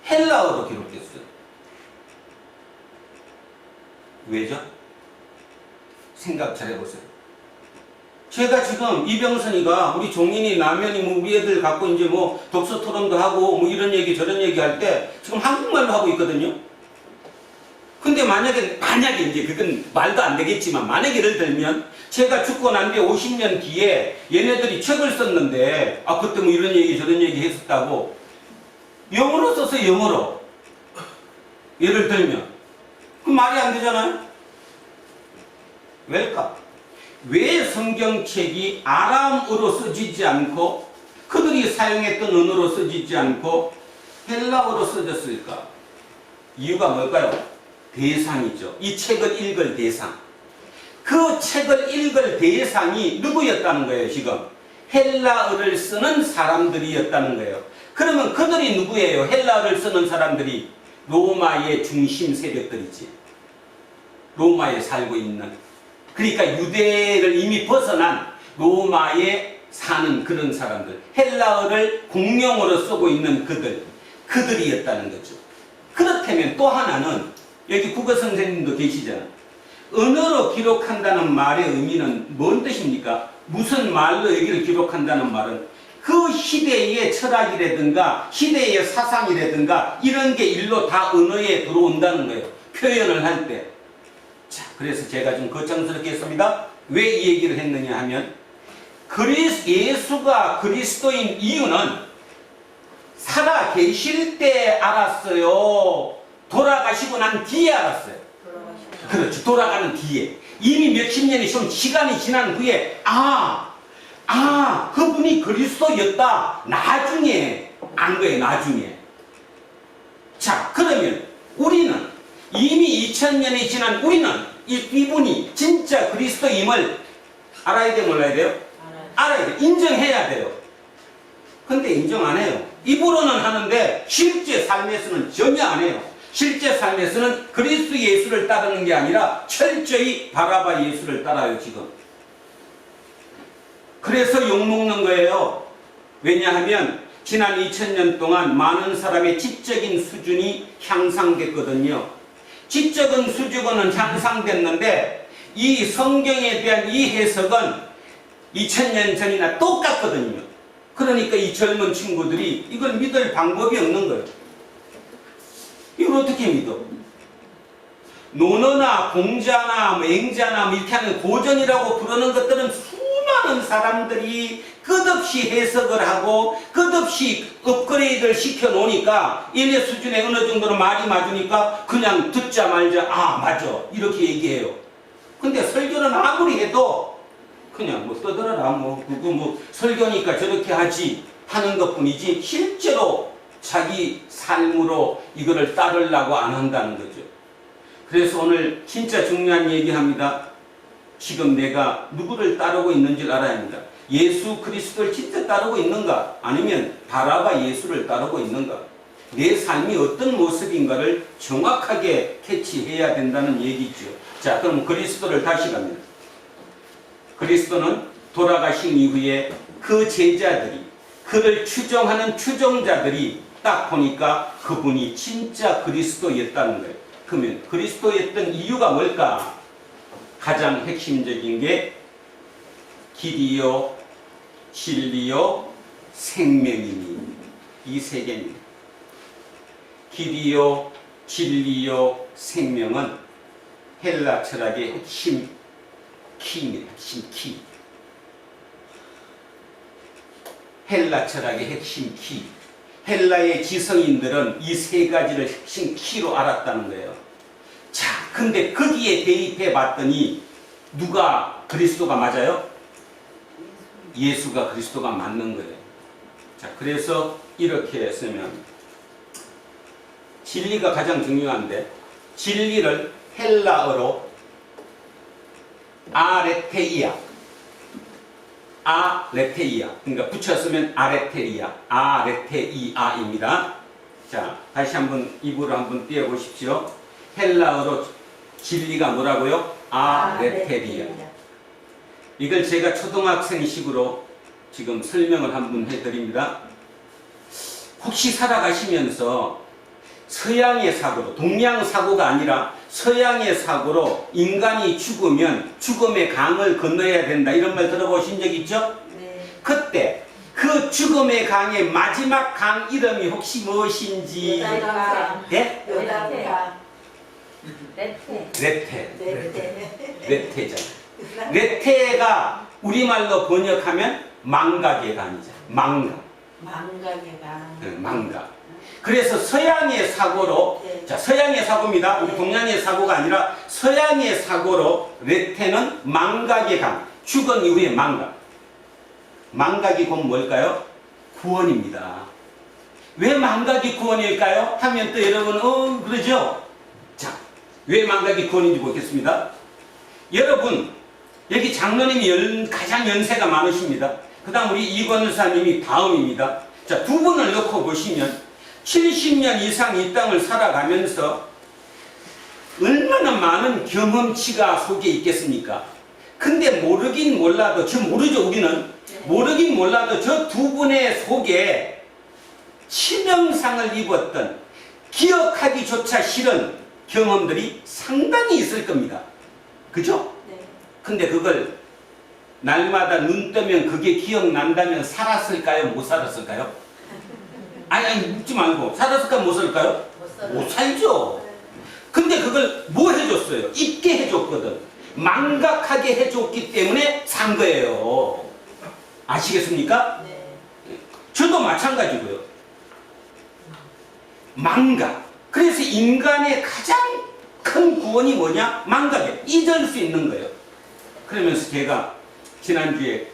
헬라어로 기록됐어요. 왜죠? 생각 잘 해보세요. 제가 지금 이병선이가 우리 종인이 라면이 뭐 우리 애들 갖고 이제 뭐 독서 토론도 하고 뭐 이런 얘기 저런 얘기 할 때 지금 한국말로 하고 있거든요. 근데 만약에 이제 그건 말도 안 되겠지만, 만약에 예를 들면 제가 죽고 난 뒤에 50년 뒤에 얘네들이 책을 썼는데 그때 뭐 이런 얘기 저런 얘기 했었다고 영어로 써서 영어로 예를 들면 그 말이 안 되잖아요. 왜일까? 왜 성경책이 아람어로 써지지 않고 그들이 사용했던 언어로 써지지 않고 헬라어로 써졌을까? 이유가 뭘까요? 대상이죠. 이 책을 읽을 대상. 그 책을 읽을 대상이 누구였다는 거예요, 지금? 헬라어를 쓰는 사람들이었다는 거예요. 그러면 그들이 누구예요? 헬라어를 쓰는 사람들이 로마의 중심 세력들이지. 로마에 살고 있는. 그러니까 유대를 이미 벗어난 로마에 사는 그런 사람들. 헬라어를 공용어로 쓰고 있는 그들이었다는 거죠. 그렇다면 또 하나는, 여기 국어 선생님도 계시잖아요. 언어로 기록한다는 말의 의미는 뭔 뜻입니까? 무슨 말로 여기를 기록한다는 말은 그 시대의 철학이라든가 시대의 사상이라든가 이런 게 일로 다 언어에 들어온다는 거예요. 표현을 할 때. 자, 그래서 제가 좀 걱정스럽게 했습니다. 왜 이 얘기를 했느냐 하면, 예수가 그리스도인 이유는 살아 계실 때 알았어요? 돌아가시고 난 뒤에 알았어요? 돌아가시고. 그렇죠. 돌아가는 뒤에. 이미 몇십 년이 좀 시간이 지난 후에 그분이 그리스도였다. 나중에 안 거예요. 나중에. 자, 그러면 우리는 이미 2000년이 지난 우리는 이분이 진짜 그리스도임을 알아야 돼, 몰라야 돼요? 알아야 돼. 인정해야 돼요. 근데 인정 안 해요. 입으로는 하는데 실제 삶에서는 전혀 안 해요. 실제 삶에서는 그리스도 예수를 따르는 게 아니라 철저히 바라바 예수를 따라요, 지금. 그래서 욕먹는 거예요. 왜냐하면 지난 2000년 동안 많은 사람의 지적인 수준이 향상됐거든요. 지적인 수준은 향상됐는데 이 성경에 대한 이 해석은 2000년 전이나 똑같거든요. 그러니까 이 젊은 친구들이 이걸 믿을 방법이 없는 거예요. 이걸 어떻게 믿어? 논어나 공자나 맹자나 이렇게 하는 고전이라고 부르는 것들은 수많은 사람들이 끝없이 해석을 하고 끝없이 업그레이드를 시켜놓으니까 얘네 수준에 어느 정도로 말이 맞으니까 그냥 듣자 말자 맞아 이렇게 얘기해요. 근데 설교는 아무리 해도 그냥 뭐 떠들어라 그거 설교니까 저렇게 하지 하는 것뿐이지 실제로 자기 삶으로 이거를 따르려고 안 한다는 거죠. 그래서 오늘 진짜 중요한 얘기합니다. 지금 내가 누구를 따르고 있는지를 알아야 합니다. 예수 그리스도를 진짜 따르고 있는가? 아니면 바라바 예수를 따르고 있는가? 내 삶이 어떤 모습인가를 정확하게 캐치해야 된다는 얘기죠. 자, 그럼 그리스도를 다시 갑니다. 그리스도는 돌아가신 이후에 그 제자들이, 그를 추종하는 추종자들이 딱 보니까 그분이 진짜 그리스도였다는 거예요. 그러면 그리스도였던 이유가 뭘까? 가장 핵심적인 게 길이요, 진리요, 생명이니 이 세 개입니다. 길이요, 진리요, 생명은 헬라 철학의 핵심 키입니다. 핵심 키. 헬라 철학의 핵심 키. 헬라의 지성인들은 이 세 가지를 핵심 키로 알았다는 거예요. 자, 근데 거기에 대입해 봤더니 누가 그리스도가 맞아요? 예수가 그리스도가 맞는 거예요. 자, 그래서 이렇게 쓰면 진리가 가장 중요한데 진리를 헬라어로 아레테이아, 그러니까 붙였으면 아레테이아입니다. 자, 다시 한번 입으로 한번 띄워보십시오. 헬라어로 진리가 뭐라고요? 아레테리아. 이걸 제가 초등학생식으로 지금 설명을 한번 해드립니다. 혹시 살아가시면서 서양의 사고로, 동양 사고가 아니라 서양의 사고로 인간이 죽으면 죽음의 강을 건너야 된다, 이런 말 들어보신 적 있죠? 네. 그때 그 죽음의 강의 마지막 강 이름이 혹시 무엇인지? 요단강. 예? 요단강. 레테. 레테잖아. 레테가 우리말로 번역하면 망각의 강이죠. 망각. 망각. 그래서 서양의 사고로, 자, 서양의 사고입니다. 우리 동양의 사고가 아니라 서양의 사고로 레테는 망각의 강. 죽은 이후에 망각. 망각이 곧 뭘까요? 구원입니다. 왜 망각이 구원일까요? 하면 또 여러분, 그러죠? 자, 왜 망각이 구원인지 보겠습니다. 여러분, 여기 장로님이 가장 연세가 많으십니다. 그 다음 우리 이권사님이 다음입니다. 자, 두 분을 놓고 보시면 70년 이상 이 땅을 살아가면서 얼마나 많은 경험치가 속에 있겠습니까? 근데 모르긴 몰라도, 모르죠 우리는. 모르긴 몰라도 저 두 분의 속에 치명상을 입었던, 기억하기조차 싫은 경험들이 상당히 있을 겁니다. 그죠? 근데 그걸 날마다 눈 뜨면 그게 기억난다면 살았을까요? 못 살았을까요? 아니 묻지 말고 살았을까요? 못 살까요? 못 살죠. 근데 그걸 뭐 해줬어요? 잊게 해줬거든. 망각하게 해줬기 때문에 산 거예요. 아시겠습니까? 저도 마찬가지고요. 망각. 그래서 인간의 가장 큰 구원이 뭐냐? 망각이에요. 잊을 수 있는 거예요. 그러면서 제가 지난주에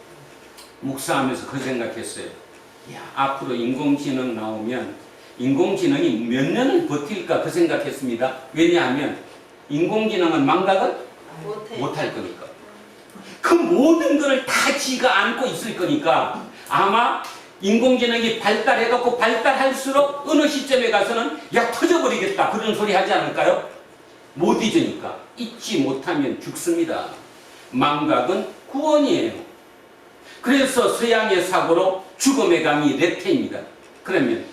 묵상하면서 그 생각했어요. 야, 앞으로 인공지능 나오면 인공지능이 몇 년을 버틸까 그 생각했습니다. 왜냐하면 인공지능은 망각을 못할 거니까. 그 모든 것을 다 지가 안고 있을 거니까 아마 인공지능이 발달해갖고 발달할수록 어느 시점에 가서는 야 터져버리겠다 그런 소리 하지 않을까요? 못 잊으니까. 잊지 못하면 죽습니다. 망각은 구원이에요. 그래서 서양의 사고로 죽음의 강이 레테입니다. 그러면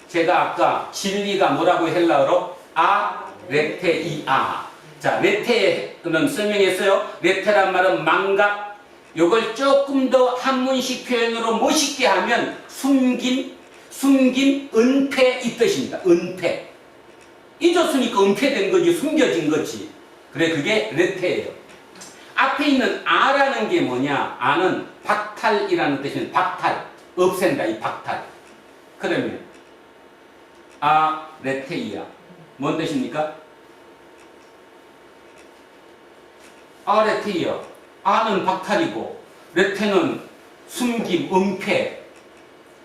제가 아까 진리가 뭐라고 헬라어로? 아레테이아. 자, 레테는 설명했어요. 레테란 말은 망각. 요걸 조금 더 한문식 표현으로 멋있게 하면 숨긴, 은폐 이 뜻입니다. 은폐. 잊었으니까 은폐된 거지, 숨겨진 거지. 그래, 그게 레테예요. 앞에 있는 아라는 게 뭐냐? 아는 박탈이라는 뜻이면 박탈, 없앤다, 이 박탈. 그러면 아레테이아 뭔 뜻입니까? 아레테이아, 아는 박탈이고 레테는 숨김, 은폐.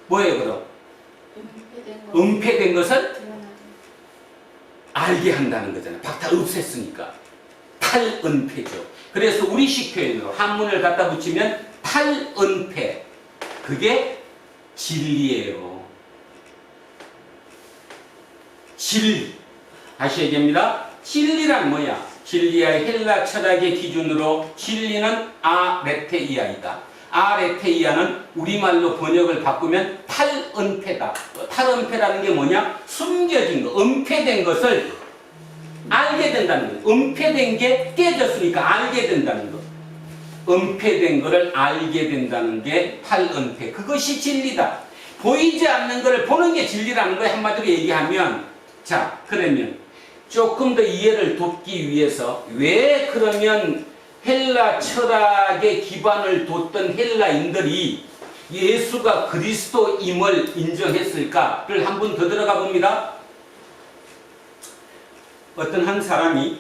뭐예요 그럼? 은폐된 것을 알게 한다는 거잖아요. 박탈 없앴으니까. 탈은폐죠. 그래서 우리식 표현으로 한문을 갖다 붙이면 탈은폐. 그게 진리예요. 진리. 다시 얘기합니다. 진리란 뭐야? 진리의 헬라 철학의 기준으로 진리는 아레테이아이다. 아레테이아는 우리말로 번역을 바꾸면 탈은폐다. 탈은폐라는 게 뭐냐? 숨겨진 거, 은폐된 것을 알게 된다는 거. 은폐된 게 깨졌으니까 알게 된다는 거. 은폐된 것을 알게 된다는 게 탈은폐. 그것이 진리다. 보이지 않는 것을 보는 게 진리라는 거예요. 한마디로 얘기하면. 자, 그러면 조금 더 이해를 돕기 위해서 왜 그러면 헬라 철학의 기반을 뒀던 헬라인들이 예수가 그리스도임을 인정했을까를 한 번 더 들어가 봅니다. 어떤 한 사람이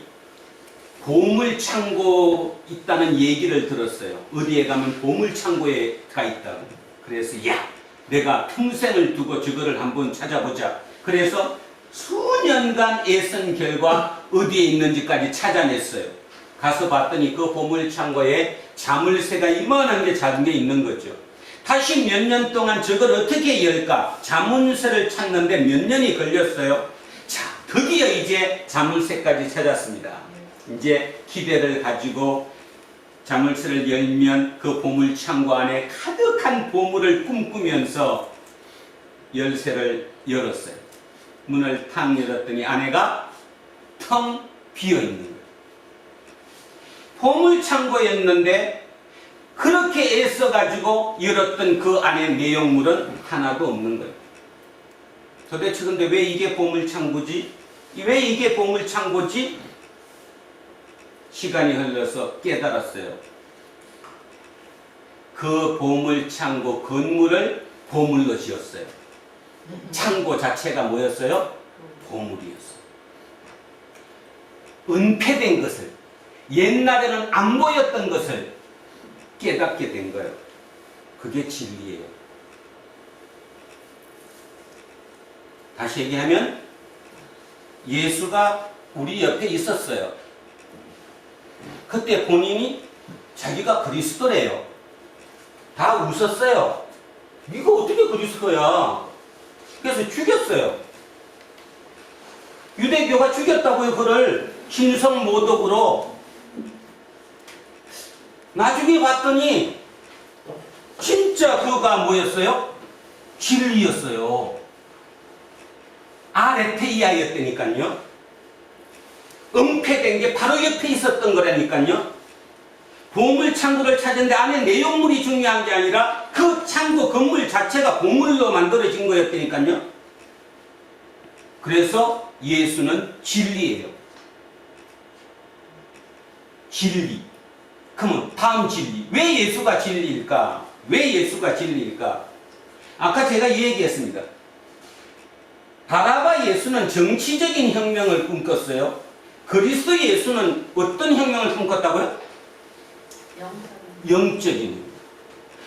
보물창고 있다는 얘기를 들었어요. 어디에 가면 보물창고가 있다고. 그래서 야, 내가 평생을 두고 저거를 한번 찾아보자. 그래서 수년간 애쓴 결과 어디에 있는지까지 찾아냈어요. 가서 봤더니 그 보물창고에 자물쇠가 이만한 게 작은 게 있는 거죠. 다시 몇 년 동안 저걸 어떻게 열까? 자물쇠를 찾는데 몇 년이 걸렸어요. 자, 드디어 이제 자물쇠까지 찾았습니다. 이제 기대를 가지고 자물쇠를 열면 그 보물창고 안에 가득한 보물을 꿈꾸면서 열쇠를 열었어요. 문을 탁 열었더니 안에가 텅 비어있는 거예요. 보물창고였는데 그렇게 애써가지고 열었던 그 안에 내용물은 하나도 없는 거예요. 도대체 근데 왜 이게 보물창고지? 왜 이게 보물창고지? 시간이 흘러서 깨달았어요. 그 보물창고 건물을 보물로 지었어요. 창고 자체가 뭐였어요? 보물이었어요. 은폐된 것을, 옛날에는 안 보였던 것을 깨닫게 된 거예요. 그게 진리예요. 다시 얘기하면 예수가 우리 옆에 있었어요. 그때 본인이 자기가 그리스도래요. 다 웃었어요. 네가 어떻게 그리스도야? 그래서 죽였어요. 유대교가 죽였다고요. 그를 신성모독으로. 나중에 봤더니 진짜 그가 뭐였어요? 진리였어요. 아레테이아였다니까요. 은폐된 게 바로 옆에 있었던 거라니까요. 보물창고를 찾은데 안에 내용물이 중요한 게 아니라 그 창고 건물 자체가 보물로 만들어진 거였다니까요. 그래서 예수는 진리예요. 진리. 그러면 다음 진리. 왜 예수가 진리일까? 왜 예수가 진리일까? 아까 제가 이 얘기했습니다. 바라바 예수는 정치적인 혁명을 꿈꿨어요. 그리스도 예수는 어떤 혁명을 꿈꿨다고요? 영적인.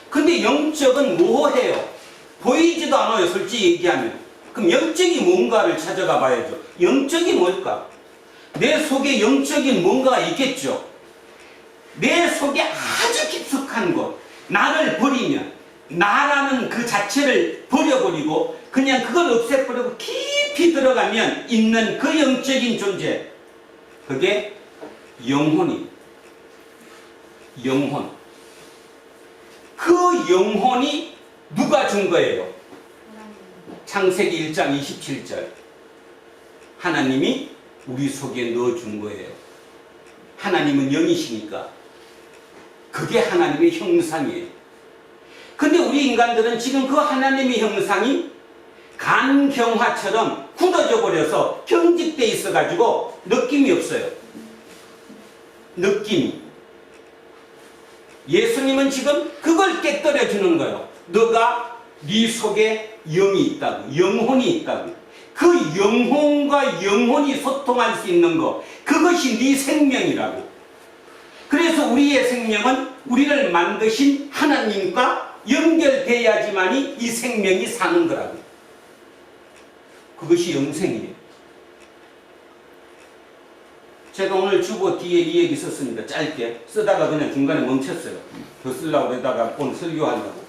근데 영적은 뭐해요? 보이지도 않아요. 솔직히 얘기하면. 그럼 영적이 뭔가를 찾아가 봐야죠. 영적이 뭘까? 내 속에 영적인 뭔가가 있겠죠. 내 속에 아주 깊숙한 곳, 나를 버리면, 나라는 그 자체를 버려버리고 그냥 그걸 없애버리고 깊이 들어가면 있는 그 영적인 존재, 그게 영혼이. 영혼. 그 영혼이 누가 준 거예요? 창세기 1장 27절. 하나님이 우리 속에 넣어준 거예요. 하나님은 영이시니까. 그게 하나님의 형상이에요. 근데 우리 인간들은 지금 그 하나님의 형상이 간경화처럼 굳어져 버려서 경직돼 있어가지고 느낌이 없어요. 느낌이. 예수님은 지금 그걸 깨뜨려 주는 거예요. 너가 네 속에 영이 있다고, 영혼이 있다고. 그 영혼과 영혼이 소통할 수 있는 것, 그것이 네 생명이라고. 그래서 우리의 생명은 우리를 만드신 하나님과 연결돼야지만이 이 생명이 사는 거라고. 그것이 영생이에요. 제가 오늘 주보 뒤에 이 얘기 썼습니다. 짧게 쓰다가 그냥 중간에 멈췄어요. 더 쓰려고 그러다가 오늘 설교하려고.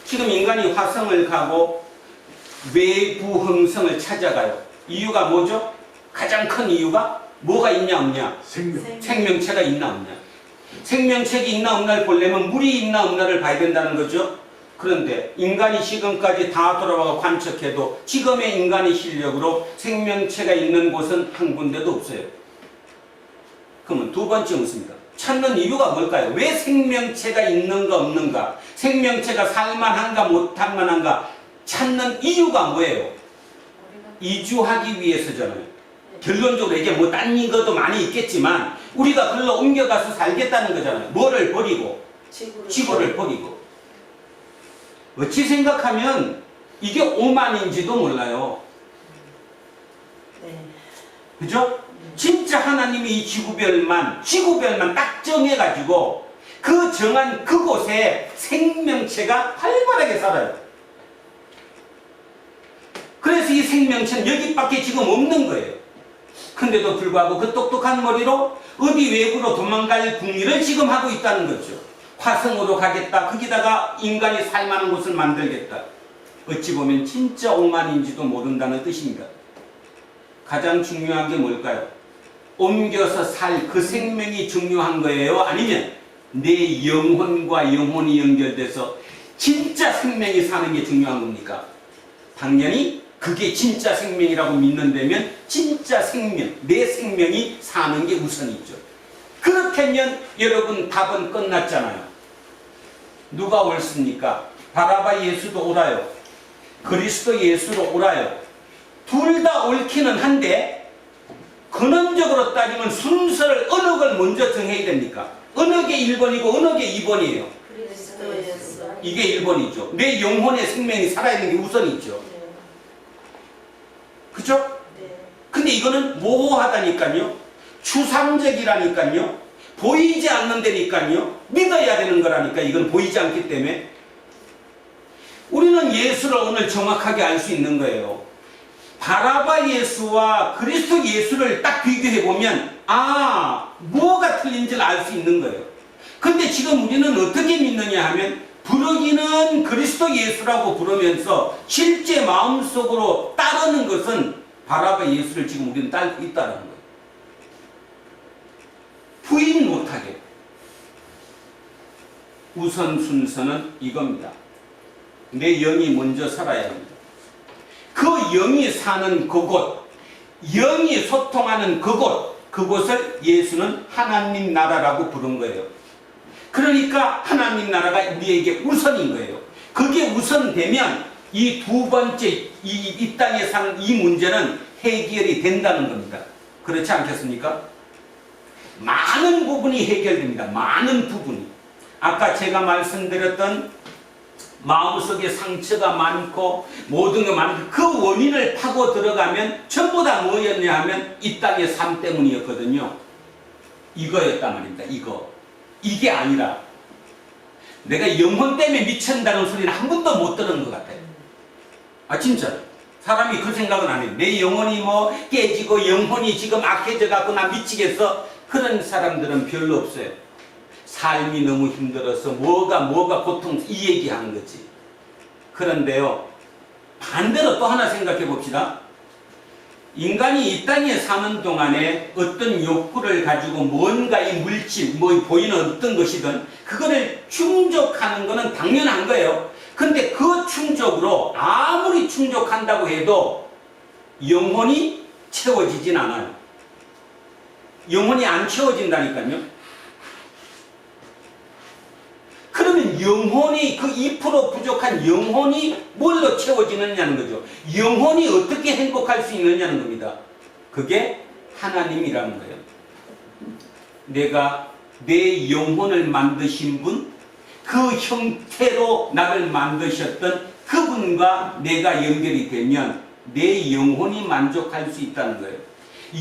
지금 인간이 화성을 가고 외부恒성을 찾아가요. 이유가 뭐죠? 가장 큰 이유가 뭐가 있냐 없냐? 생명체가 있나 없냐? 생명체가 있나 없나를 보려면 물이 있나 없나를 봐야 된다는 거죠. 그런데 인간이 지금까지 다 돌아와서 관측해도 지금의 인간의 실력으로 생명체가 있는 곳은 한 군데도 없어요. 그러면 두 번째 묻습니다. 찾는 이유가 뭘까요? 왜 생명체가 있는가 없는가? 생명체가 살만한가 못할만한가? 찾는 이유가 뭐예요? 이주하기 위해서잖아요. 결론적으로 이게 뭐 딴 것도 많이 있겠지만 우리가 글로 옮겨가서 살겠다는 거잖아요. 뭐를 버리고? 지구를 버리고. 어찌 생각하면 이게 오만인지도 몰라요. 그죠? 진짜 하나님이 이 지구별만 딱 정해가지고 그 정한 그곳에 생명체가 활발하게 살아요. 그래서 이 생명체는 여기밖에 지금 없는 거예요. 근데도 불구하고 그 똑똑한 머리로 어디 외부로 도망갈 궁리를 지금 하고 있다는 거죠. 화성으로 가겠다. 거기다가 인간이 살만한 곳을 만들겠다. 어찌 보면 진짜 오만인지도 모른다는 뜻입니다. 가장 중요한 게 뭘까요? 옮겨서 살 그 생명이 중요한 거예요? 아니면 내 영혼과 영혼이 연결돼서 진짜 생명이 사는 게 중요한 겁니까? 당연히 그게 진짜 생명이라고 믿는다면 진짜 생명, 내 생명이 사는 게 우선이죠. 그렇다면 여러분 답은 끝났잖아요. 누가 옳습니까? 바라바 예수도 옳아요. 그리스도 예수도 옳아요. 둘 다 옳기는 한데 근원적으로 따지면 순서를 어느 걸 먼저 정해야 됩니까? 어느 게 1번이고 어느 게 2번이에요? 그리스도 예수. 이게 1번이죠. 내 영혼의 생명이 살아있는 게 우선이죠. 네. 그죠? 네. 근데 이거는 모호하다니까요. 추상적이라니까요. 보이지 않는다니까요. 믿어야 되는 거라니까. 이건 보이지 않기 때문에 우리는 예수를 오늘 정확하게 알 수 있는 거예요. 바라바 예수와 그리스도 예수를 딱 비교해보면 뭐가 틀린지를 알 수 있는 거예요. 근데 지금 우리는 어떻게 믿느냐 하면 부르기는 그리스도 예수라고 부르면서 실제 마음속으로 따르는 것은 바라바 예수를 지금 우리는 따르고 있다는 거예요. 부인 못하게. 우선 순서는 이겁니다. 내 영이 먼저 살아야 합니다. 그 영이 사는 그곳, 영이 소통하는 그곳을 예수는 하나님 나라라고 부른 거예요. 그러니까 하나님 나라가 우리에게 우선인 거예요. 그게 우선되면 이 두 번째 이 땅에 사는 이 문제는 해결이 된다는 겁니다. 그렇지 않겠습니까? 많은 부분이 해결됩니다. 많은 부분이. 아까 제가 말씀드렸던 마음속에 상처가 많고 모든 게 많고 그 원인을 파고 들어가면 전부 다 뭐였냐 하면 이 땅의 삶 때문이었거든요. 이거였단 말입니다. 이게 아니라 내가 영혼 때문에 미친다는 소리는 한 번도 못 들은 것 같아요. 진짜 사람이 그 생각은 안 해요. 내 영혼이 깨지고 영혼이 지금 악해져 갖고 나 미치겠어. 그런 사람들은 별로 없어요. 삶이 너무 힘들어서 뭐가 고통 이 얘기하는 거지. 그런데요, 반대로 또 하나 생각해 봅시다. 인간이 이 땅에 사는 동안에 어떤 욕구를 가지고 뭔가 이 물질, 보이는 어떤 것이든 그거를 충족하는 거는 당연한 거예요. 근데 그 충족으로 아무리 충족한다고 해도 영혼이 채워지진 않아요. 영혼이 안 채워진다니까요. 그러면 영혼이 그 2% 부족한 영혼이 뭘로 채워지느냐는 거죠. 영혼이 어떻게 행복할 수 있느냐는 겁니다. 그게 하나님이라는 거예요. 내가 내 영혼을 만드신 분, 그 형태로 나를 만드셨던 그분과 내가 연결이 되면 내 영혼이 만족할 수 있다는 거예요.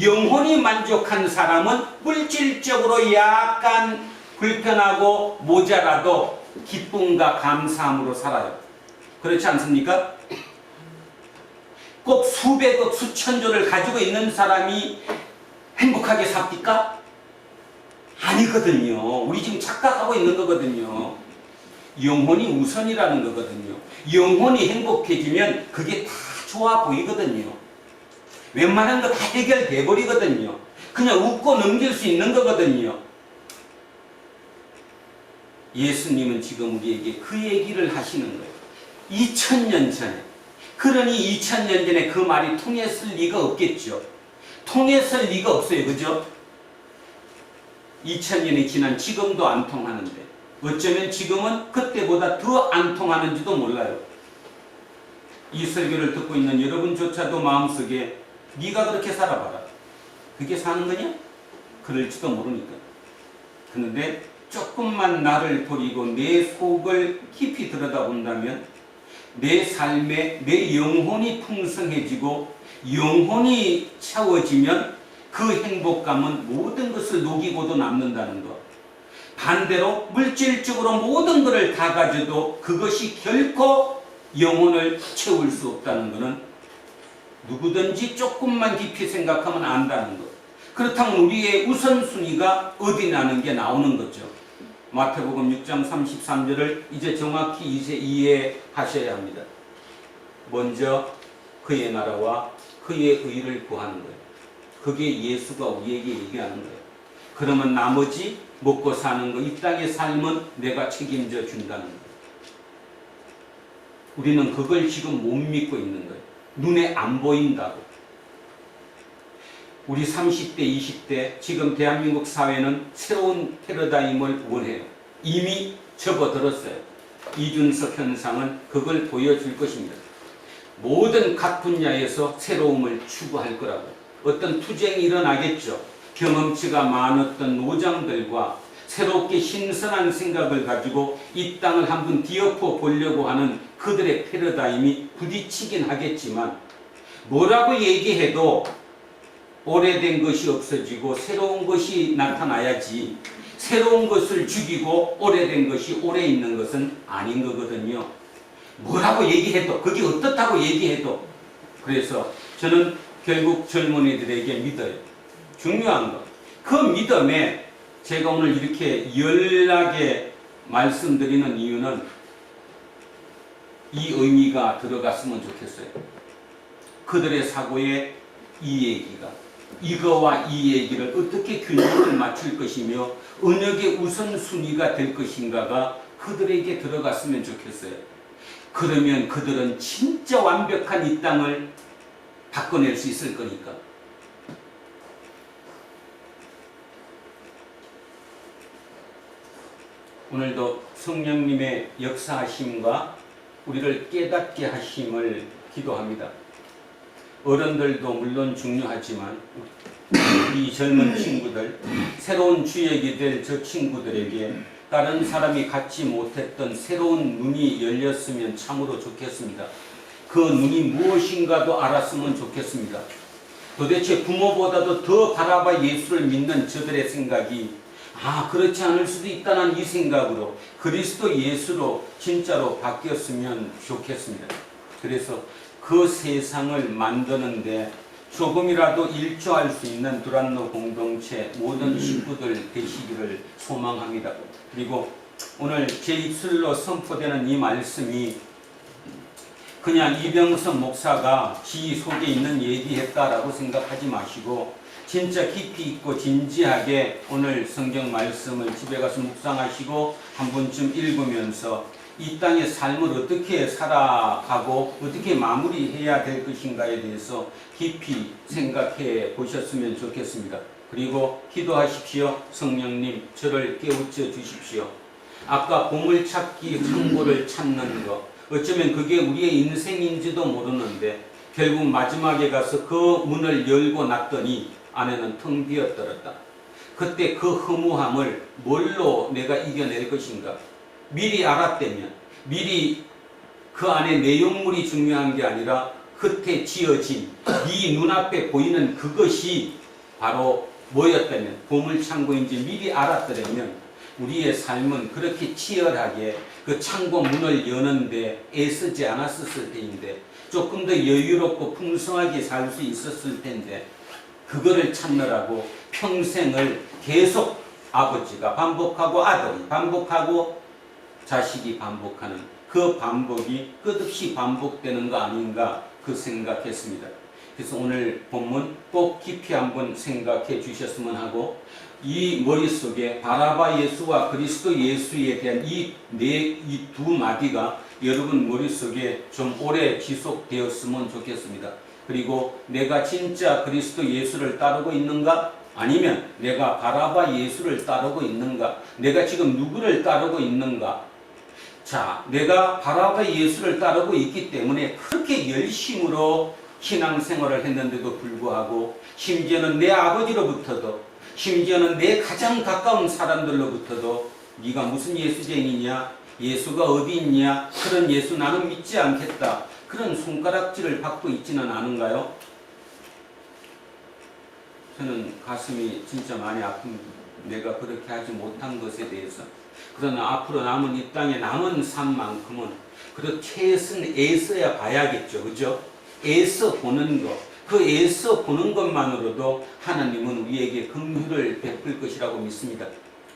영혼이 만족한 사람은 물질적으로 약간 불편하고 모자라도 기쁨과 감사함으로 살아요. 그렇지 않습니까? 꼭 수백억 수천조를 가지고 있는 사람이 행복하게 삽니까? 아니거든요. 우리 지금 착각하고 있는 거거든요. 영혼이 우선이라는 거거든요. 영혼이 행복해지면 그게 다 좋아 보이거든요. 웬만한 거 다 해결돼 버리거든요. 그냥 웃고 넘길 수 있는 거거든요. 예수님은 지금 우리에게 그 얘기를 하시는 거예요. 2000년 전에. 그러니 2000년 전에 그 말이 통했을 리가 없겠죠. 통했을 리가 없어요. 그죠? 2000년이 지난 지금도 안 통하는데 어쩌면 지금은 그때보다 더 안 통하는지도 몰라요. 이 설교를 듣고 있는 여러분조차도 마음속에 네가 그렇게 살아봐라. 그게 사는 거냐? 그럴지도 모르니까. 그런데 조금만 나를 버리고 내 속을 깊이 들여다본다면 내 삶에 내 영혼이 풍성해지고 영혼이 채워지면 그 행복감은 모든 것을 녹이고도 남는다는 것. 반대로 물질적으로 모든 것을 다 가져도 그것이 결코 영혼을 채울 수 없다는 것은 누구든지 조금만 깊이 생각하면 안다는 것. 그렇다면 우리의 우선순위가 어디냐는 게 나오는 거죠. 마태복음 6장 33절을 이제 정확히 이제 이해하셔야 합니다. 먼저 그의 나라와 그의 의를 구하는 거예요. 그게 예수가 우리에게 얘기하는 거예요. 그러면 나머지 먹고 사는 거, 이 땅의 삶은 내가 책임져 준다는 거예요. 우리는 그걸 지금 못 믿고 있는 거예요. 눈에 안 보인다고. 우리 30대, 20대 지금 대한민국 사회는 새로운 패러다임을 원해요. 이미 접어들었어요. 이준석 현상은 그걸 보여줄 것입니다. 모든 각 분야에서 새로움을 추구할 거라고. 어떤 투쟁이 일어나겠죠. 경험치가 많았던 노장들과 새롭게 신선한 생각을 가지고 이 땅을 한번 뒤엎어 보려고 하는 그들의 패러다임이 부딪히긴 하겠지만 뭐라고 얘기해도 오래된 것이 없어지고 새로운 것이 나타나야지 새로운 것을 죽이고 오래된 것이 오래 있는 것은 아닌 거거든요. 뭐라고 얘기해도 그게 어떻다고 얘기해도 그래서 저는 결국 젊은이들에게 믿어요. 중요한 거. 그 믿음에 제가 오늘 이렇게 열나게 말씀드리는 이유는 이 의미가 들어갔으면 좋겠어요. 그들의 사고에 이 얘기가 이거와 이 얘기를 어떻게 균형을 맞출 것이며 언역의 우선순위가 될 것인가가 그들에게 들어갔으면 좋겠어요. 그러면 그들은 진짜 완벽한 이 땅을 바꿔낼 수 있을 거니까. 오늘도 성령님의 역사하심과 우리를 깨닫게 하심을 기도합니다. 어른들도 물론 중요하지만 이 젊은 친구들, 새로운 주역이 될 저 친구들에게 다른 사람이 갖지 못했던 새로운 눈이 열렸으면 참으로 좋겠습니다. 그 눈이 무엇인가도 알았으면 좋겠습니다. 도대체 부모보다도 더 바라봐 예수를 믿는 저들의 생각이 그렇지 않을 수도 있다는 이 생각으로 그리스도 예수로 진짜로 바뀌었으면 좋겠습니다. 그래서 그 세상을 만드는데 조금이라도 일조할 수 있는 두란노 공동체 모든 식구들 되시기를 소망합니다. 그리고 오늘 제 입술로 선포되는 이 말씀이 그냥 이병선 목사가 지 속에 있는 얘기했다라고 생각하지 마시고 진짜 깊이 있고 진지하게 오늘 성경 말씀을 집에 가서 묵상하시고 한 번쯤 읽으면서 이 땅의 삶을 어떻게 살아가고 어떻게 마무리해야 될 것인가에 대해서 깊이 생각해 보셨으면 좋겠습니다. 그리고 기도하십시오. 성령님 저를 깨우쳐 주십시오. 아까 보물찾기 창고를 찾는 것 어쩌면 그게 우리의 인생인지도 모르는데 결국 마지막에 가서 그 문을 열고 났더니 안에는 텅 비었더랬다. 그때 그 허무함을 뭘로 내가 이겨낼 것인가? 미리 알았다면 미리 그 안에 내용물이 중요한 게 아니라 겉에 지어진 네 눈앞에 보이는 그것이 바로 뭐였다면 보물창고인지 미리 알았더라면 우리의 삶은 그렇게 치열하게 그 창고 문을 여는데 애쓰지 않았을 때인데 조금 더 여유롭고 풍성하게 살 수 있었을 텐데 그거를 찾느라고 평생을 계속 아버지가 반복하고 아들이 반복하고 자식이 반복하는 그 반복이 끝없이 반복되는 거 아닌가 그 생각했습니다. 그래서 오늘 본문 꼭 깊이 한번 생각해 주셨으면 하고 이 머릿속에 바라바 예수와 그리스도 예수에 대한 이 두 마디가 여러분 머릿속에 좀 오래 지속되었으면 좋겠습니다. 그리고 내가 진짜 그리스도 예수를 따르고 있는가? 아니면 내가 바라바 예수를 따르고 있는가? 내가 지금 누구를 따르고 있는가? 자, 내가 바라바 예수를 따르고 있기 때문에 그렇게 열심으로 신앙생활을 했는데도 불구하고 심지어는 내 아버지로부터도 심지어는 내 가장 가까운 사람들로부터도 네가 무슨 예수쟁이냐? 예수가 어디 있냐? 그런 예수 나는 믿지 않겠다. 그런 손가락질을 받고 있지는 않은가요? 저는 가슴이 진짜 많이 아픕니다. 내가 그렇게 하지 못한 것에 대해서. 그러나 앞으로 남은 이 땅에 남은 삶만큼은 그래도 최선 애써야 봐야겠죠. 그죠? 애써 보는 것. 그 애써 보는 것만으로도 하나님은 우리에게 긍휼을 베풀 것이라고 믿습니다.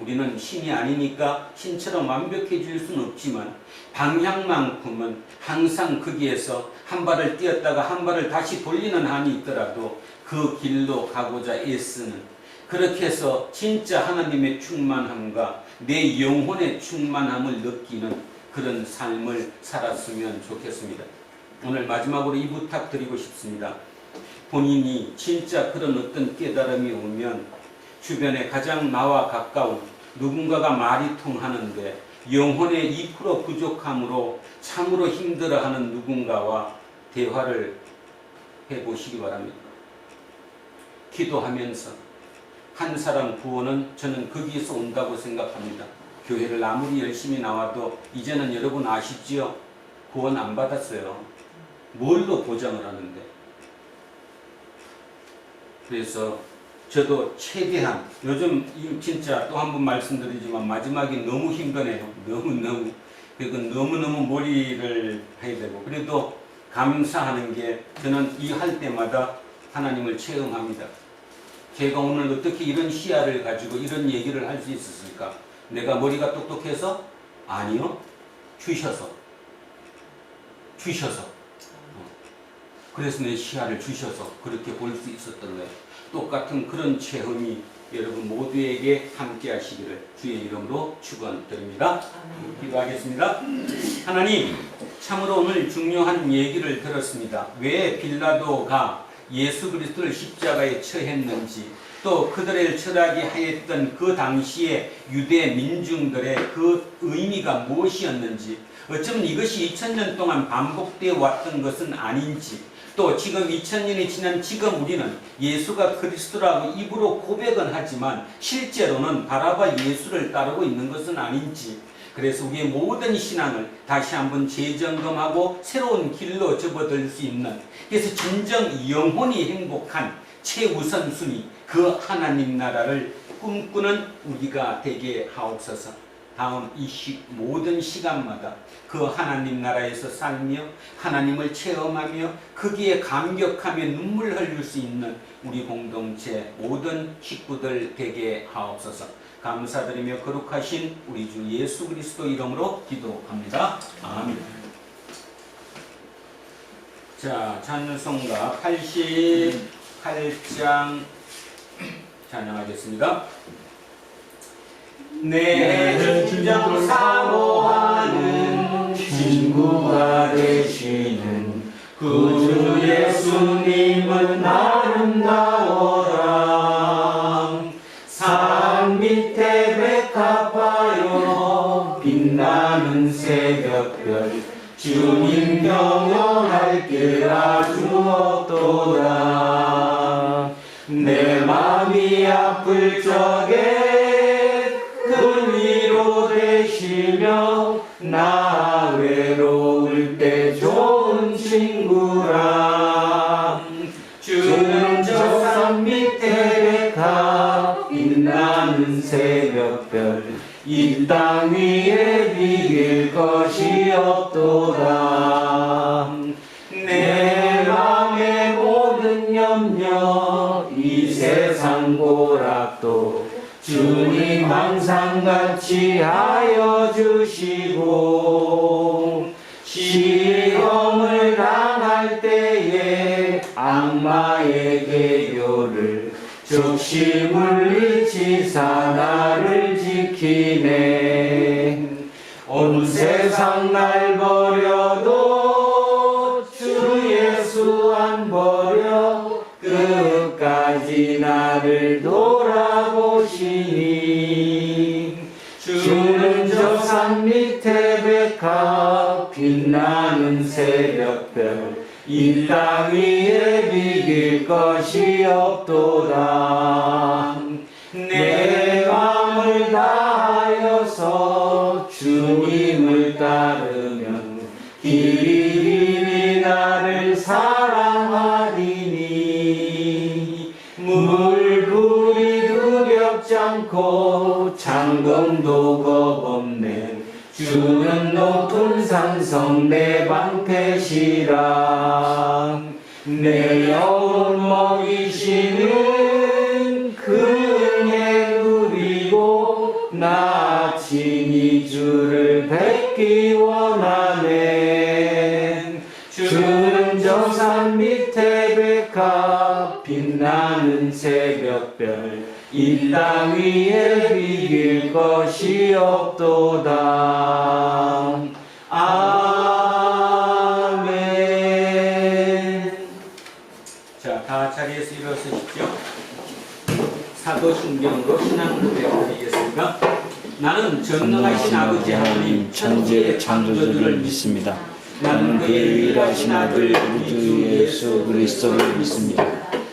우리는 신이 아니니까 신처럼 완벽해질 수는 없지만 방향만큼은 항상 거기에서 한 발을 뛰었다가 한 발을 다시 돌리는 한이 있더라도 그 길로 가고자 애쓰는, 그렇게 해서 진짜 하나님의 충만함과 내 영혼의 충만함을 느끼는 그런 삶을 살았으면 좋겠습니다. 오늘 마지막으로 이 부탁 드리고 싶습니다. 본인이 진짜 그런 어떤 깨달음이 오면 주변에 가장 나와 가까운 누군가가 말이 통하는데 영혼의 2% 부족함으로 참으로 힘들어하는 누군가와 대화를 해보시기 바랍니다. 기도하면서 한 사람 구원은 저는 거기에서 온다고 생각합니다. 교회를 아무리 열심히 나와도 이제는 여러분 아시지요? 구원 안 받았어요. 뭘로 보장을 하는데? 그래서 저도 최대한 요즘 진짜 또 한 번 말씀드리지만 마지막에 너무 힘드네요. 너무너무. 그리고 너무너무 머리를 해야 되고, 그래도 감사하는 게 저는 이 할 때마다 하나님을 체험합니다. 제가 오늘 어떻게 이런 시야를 가지고 이런 얘기를 할 수 있었을까? 내가 머리가 똑똑해서? 아니요. 주셔서. 그래서 내 시야를 주셔서 그렇게 볼 수 있었던 거예요. 똑같은 그런 체험이 여러분 모두에게 함께 하시기를 주의 이름으로 축원드립니다. 기도하겠습니다. 하나님, 참으로 오늘 중요한 얘기를 들었습니다. 왜 빌라도가 예수 그리스도를 십자가에 처했는지, 또 그들을 처하게 하였던 그 당시에 유대 민중들의 그 의미가 무엇이었는지, 어쩌면 이것이 2000년 동안 반복되어 왔던 것은 아닌지, 또 지금 2000년이 지난 지금 우리는 예수가 그리스도라고 입으로 고백은 하지만 실제로는 바라바 예수를 따르고 있는 것은 아닌지, 그래서 우리의 모든 신앙을 다시 한번 재점검하고 새로운 길로 접어들 수 있는, 그래서 진정 영혼이 행복한 최우선순위 그 하나님 나라를 꿈꾸는 우리가 되게 하옵소서. 다음 이 모든 시간마다 그 하나님 나라에서 살며 하나님을 체험하며 거기에 감격하며 눈물 흘릴 수 있는 우리 공동체 모든 식구들 되게 하옵소서. 감사드리며 거룩하신 우리 주 예수 그리스도 이름으로 기도합니다. 아멘. 자, 찬송가 88장 찬양하겠습니다. 내 진정 사모하는 친구가 되시는 구주 예수님은 아름다워라. 산 밑에 백합화요 빛나는 새벽별, 주님 경영할 길 아주 없도다. 내 맘이 아플 적에 큰 위로 되시며 나 외로울 때 좋은 친구라. 주는 저 산 밑에 백합 빛나는 새벽별, 이 땅 위에 비길 것이 없도다. 내 맘의 모든 염려 이 세상 고락도 주님 항상 같이 하여 주시고, 시험을 당할 때에 악마의 계교를 적시 물리치사 나를 지키네. 온 세상 날 버려도 주 예수 안 버려 끝까지 나를 돌아보시니. 주는 저 산 밑에 백합 빛나는 새벽별, 이 땅 위에 비길 것이 없도다. 내 마음을 다하여서 주님을 따르면 길이 나를 사랑하리니. 물불이 두렵지 않고 창검도 겁없네. 주는 높은 산성 내 방패시라. 내 영혼 먹이시는 그의 누리고 나 친히 주를 뵙기 원하네. 주는 저 산 밑에 백합 빛나는 새벽별 이 땅 위에 비길 것이 없도다. 아멘. 자, 다 자리에서 일어서십시오. 사도신경으로 신앙 고백 드리겠습니다. 나는 전능하신 아버지 하나님 천지의 창조주를 믿습니다. 나는 그의 유일하신 아들 우리 주 예수 그리스도를 믿습니다.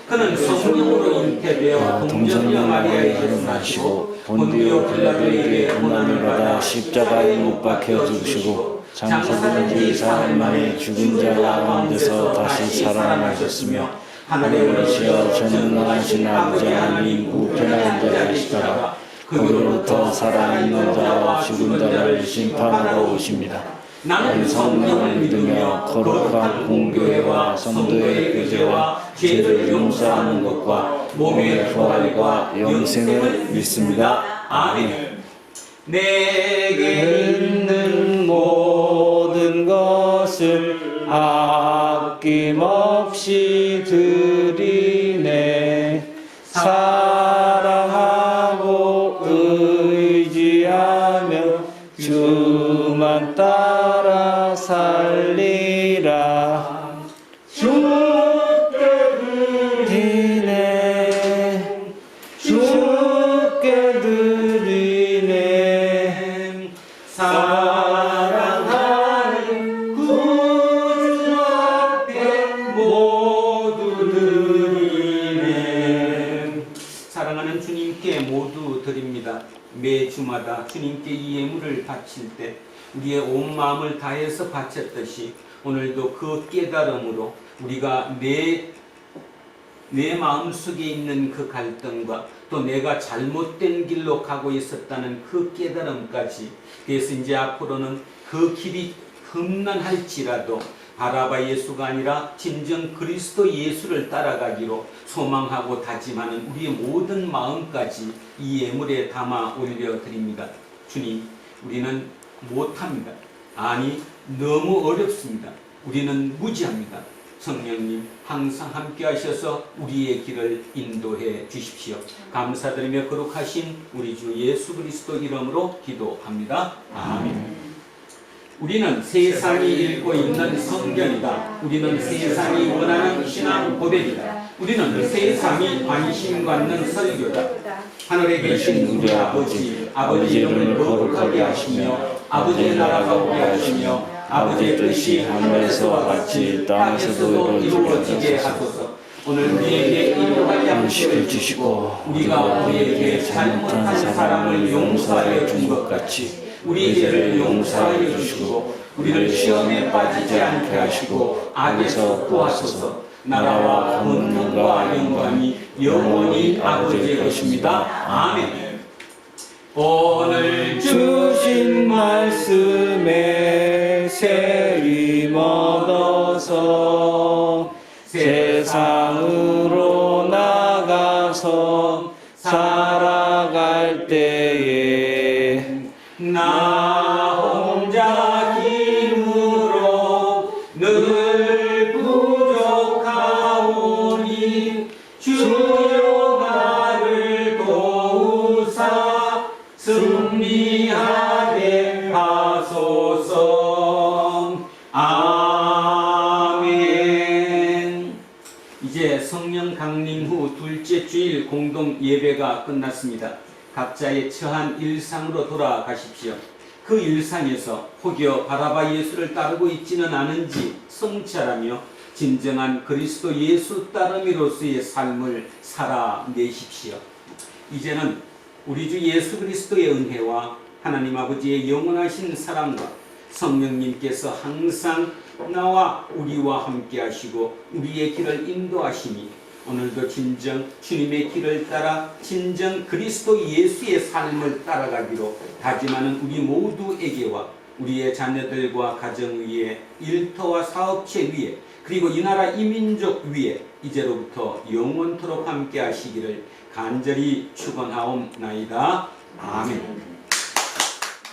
그는 성령으로 잉태되어 동정녀 마리아의 태어나시고 본디오 빌라도에게 고난을 받아 십자가에 못 박혀 죽으시고 장사된 지 사흘 만에 죽은 자 가운데서 다시 살아나셨으며 하늘에 오르시어 전능하신 아버지 하나님 우편에 앉아 계시다가 거기로부터 살아있는 자와 죽은 자를 심판하러 오십니다. 나는 성령을 믿으며 거룩한 공교회와 성도의 교제와 죄를 용서하는 것과 몸의 부활과 영생을 믿습니다. 아멘. 내게 있는 모든 것을 아낌없이 드리네. 사랑하고 의지하며 주만 따라 살리라. 주께 드리네. 주께 드리네. 사랑하는 구주 앞에 모두 드리네. 사랑하는 주님께 모두 드립니다. 매 주마다 주님께 이 예물을 바칠 때 우리의 온 마음을 다해서 바쳤듯이 오늘도 그 깨달음으로 우리가 내 마음속에 있는 그 갈등과 또 내가 잘못된 길로 가고 있었다는 그 깨달음까지, 그래서 이제 앞으로는 그 길이 험난할지라도 바라바 예수가 아니라 진정 그리스도 예수를 따라가기로 소망하고 다짐하는 우리의 모든 마음까지 이 예물에 담아 올려드립니다. 주님, 우리는 못합니다. 아니, 너무 어렵습니다. 우리는 무지합니다. 성령님, 항상 함께 하셔서 우리의 길을 인도해 주십시오. 감사드리며 거룩하신 우리 주 예수 그리스도 이름으로 기도합니다. 아멘. 우리는 세상이 읽고 있는 성경이다. 우리는 세상이 원하는 신앙 고백이다. 우리는 세상이 관심 갖는 설교다. 하늘에 계신 우리 아버지, 아버지 이름을 거룩하게 하시며 아버지의 나라가 오게 하시며 아버지의 뜻이 하늘에서와 같이 땅에서도 이루어지게 하소서. 오늘 우리에게 일용할 양식을 주시고 우리가 우리에게 잘못한 사람을 용서하여 준 것 같이 우리 죄를 용서하여 주시고 우리를 시험에 빠지지 않게 하시고 악에서 구하소서. 나라와 권능과 영광이 영원히 아버지의 것입니다. 아멘. 오늘 주신 말씀에 세임 얻어서 세상으로 나가서 살아갈 때에 나 혼자 힘으로 늘 부족하오니 주여 나를 도우사 승리하게 하소서. 아멘. 이제 성령 강림 후 둘째 주일 공동 예배가 끝났습니다. 각자의 처한 일상으로 돌아가십시오. 그 일상에서 혹여 바라바 예수를 따르고 있지는 않은지 성찰하며 진정한 그리스도 예수 따르미로서의 삶을 살아내십시오. 이제는 우리 주 예수 그리스도의 은혜와 하나님 아버지의 영원하신 사랑과 성령님께서 항상 나와 우리와 함께 하시고 우리의 길을 인도하시니 오늘도 진정 주님의 길을 따라 진정 그리스도 예수의 삶을 따라가기로 다짐하는 우리 모두에게와 우리의 자녀들과 가정 위에 일터와 사업체 위에 그리고 이 나라 이 민족 위에 이제로부터 영원토록 함께 하시기를 간절히 축원하옵나이다. 아멘.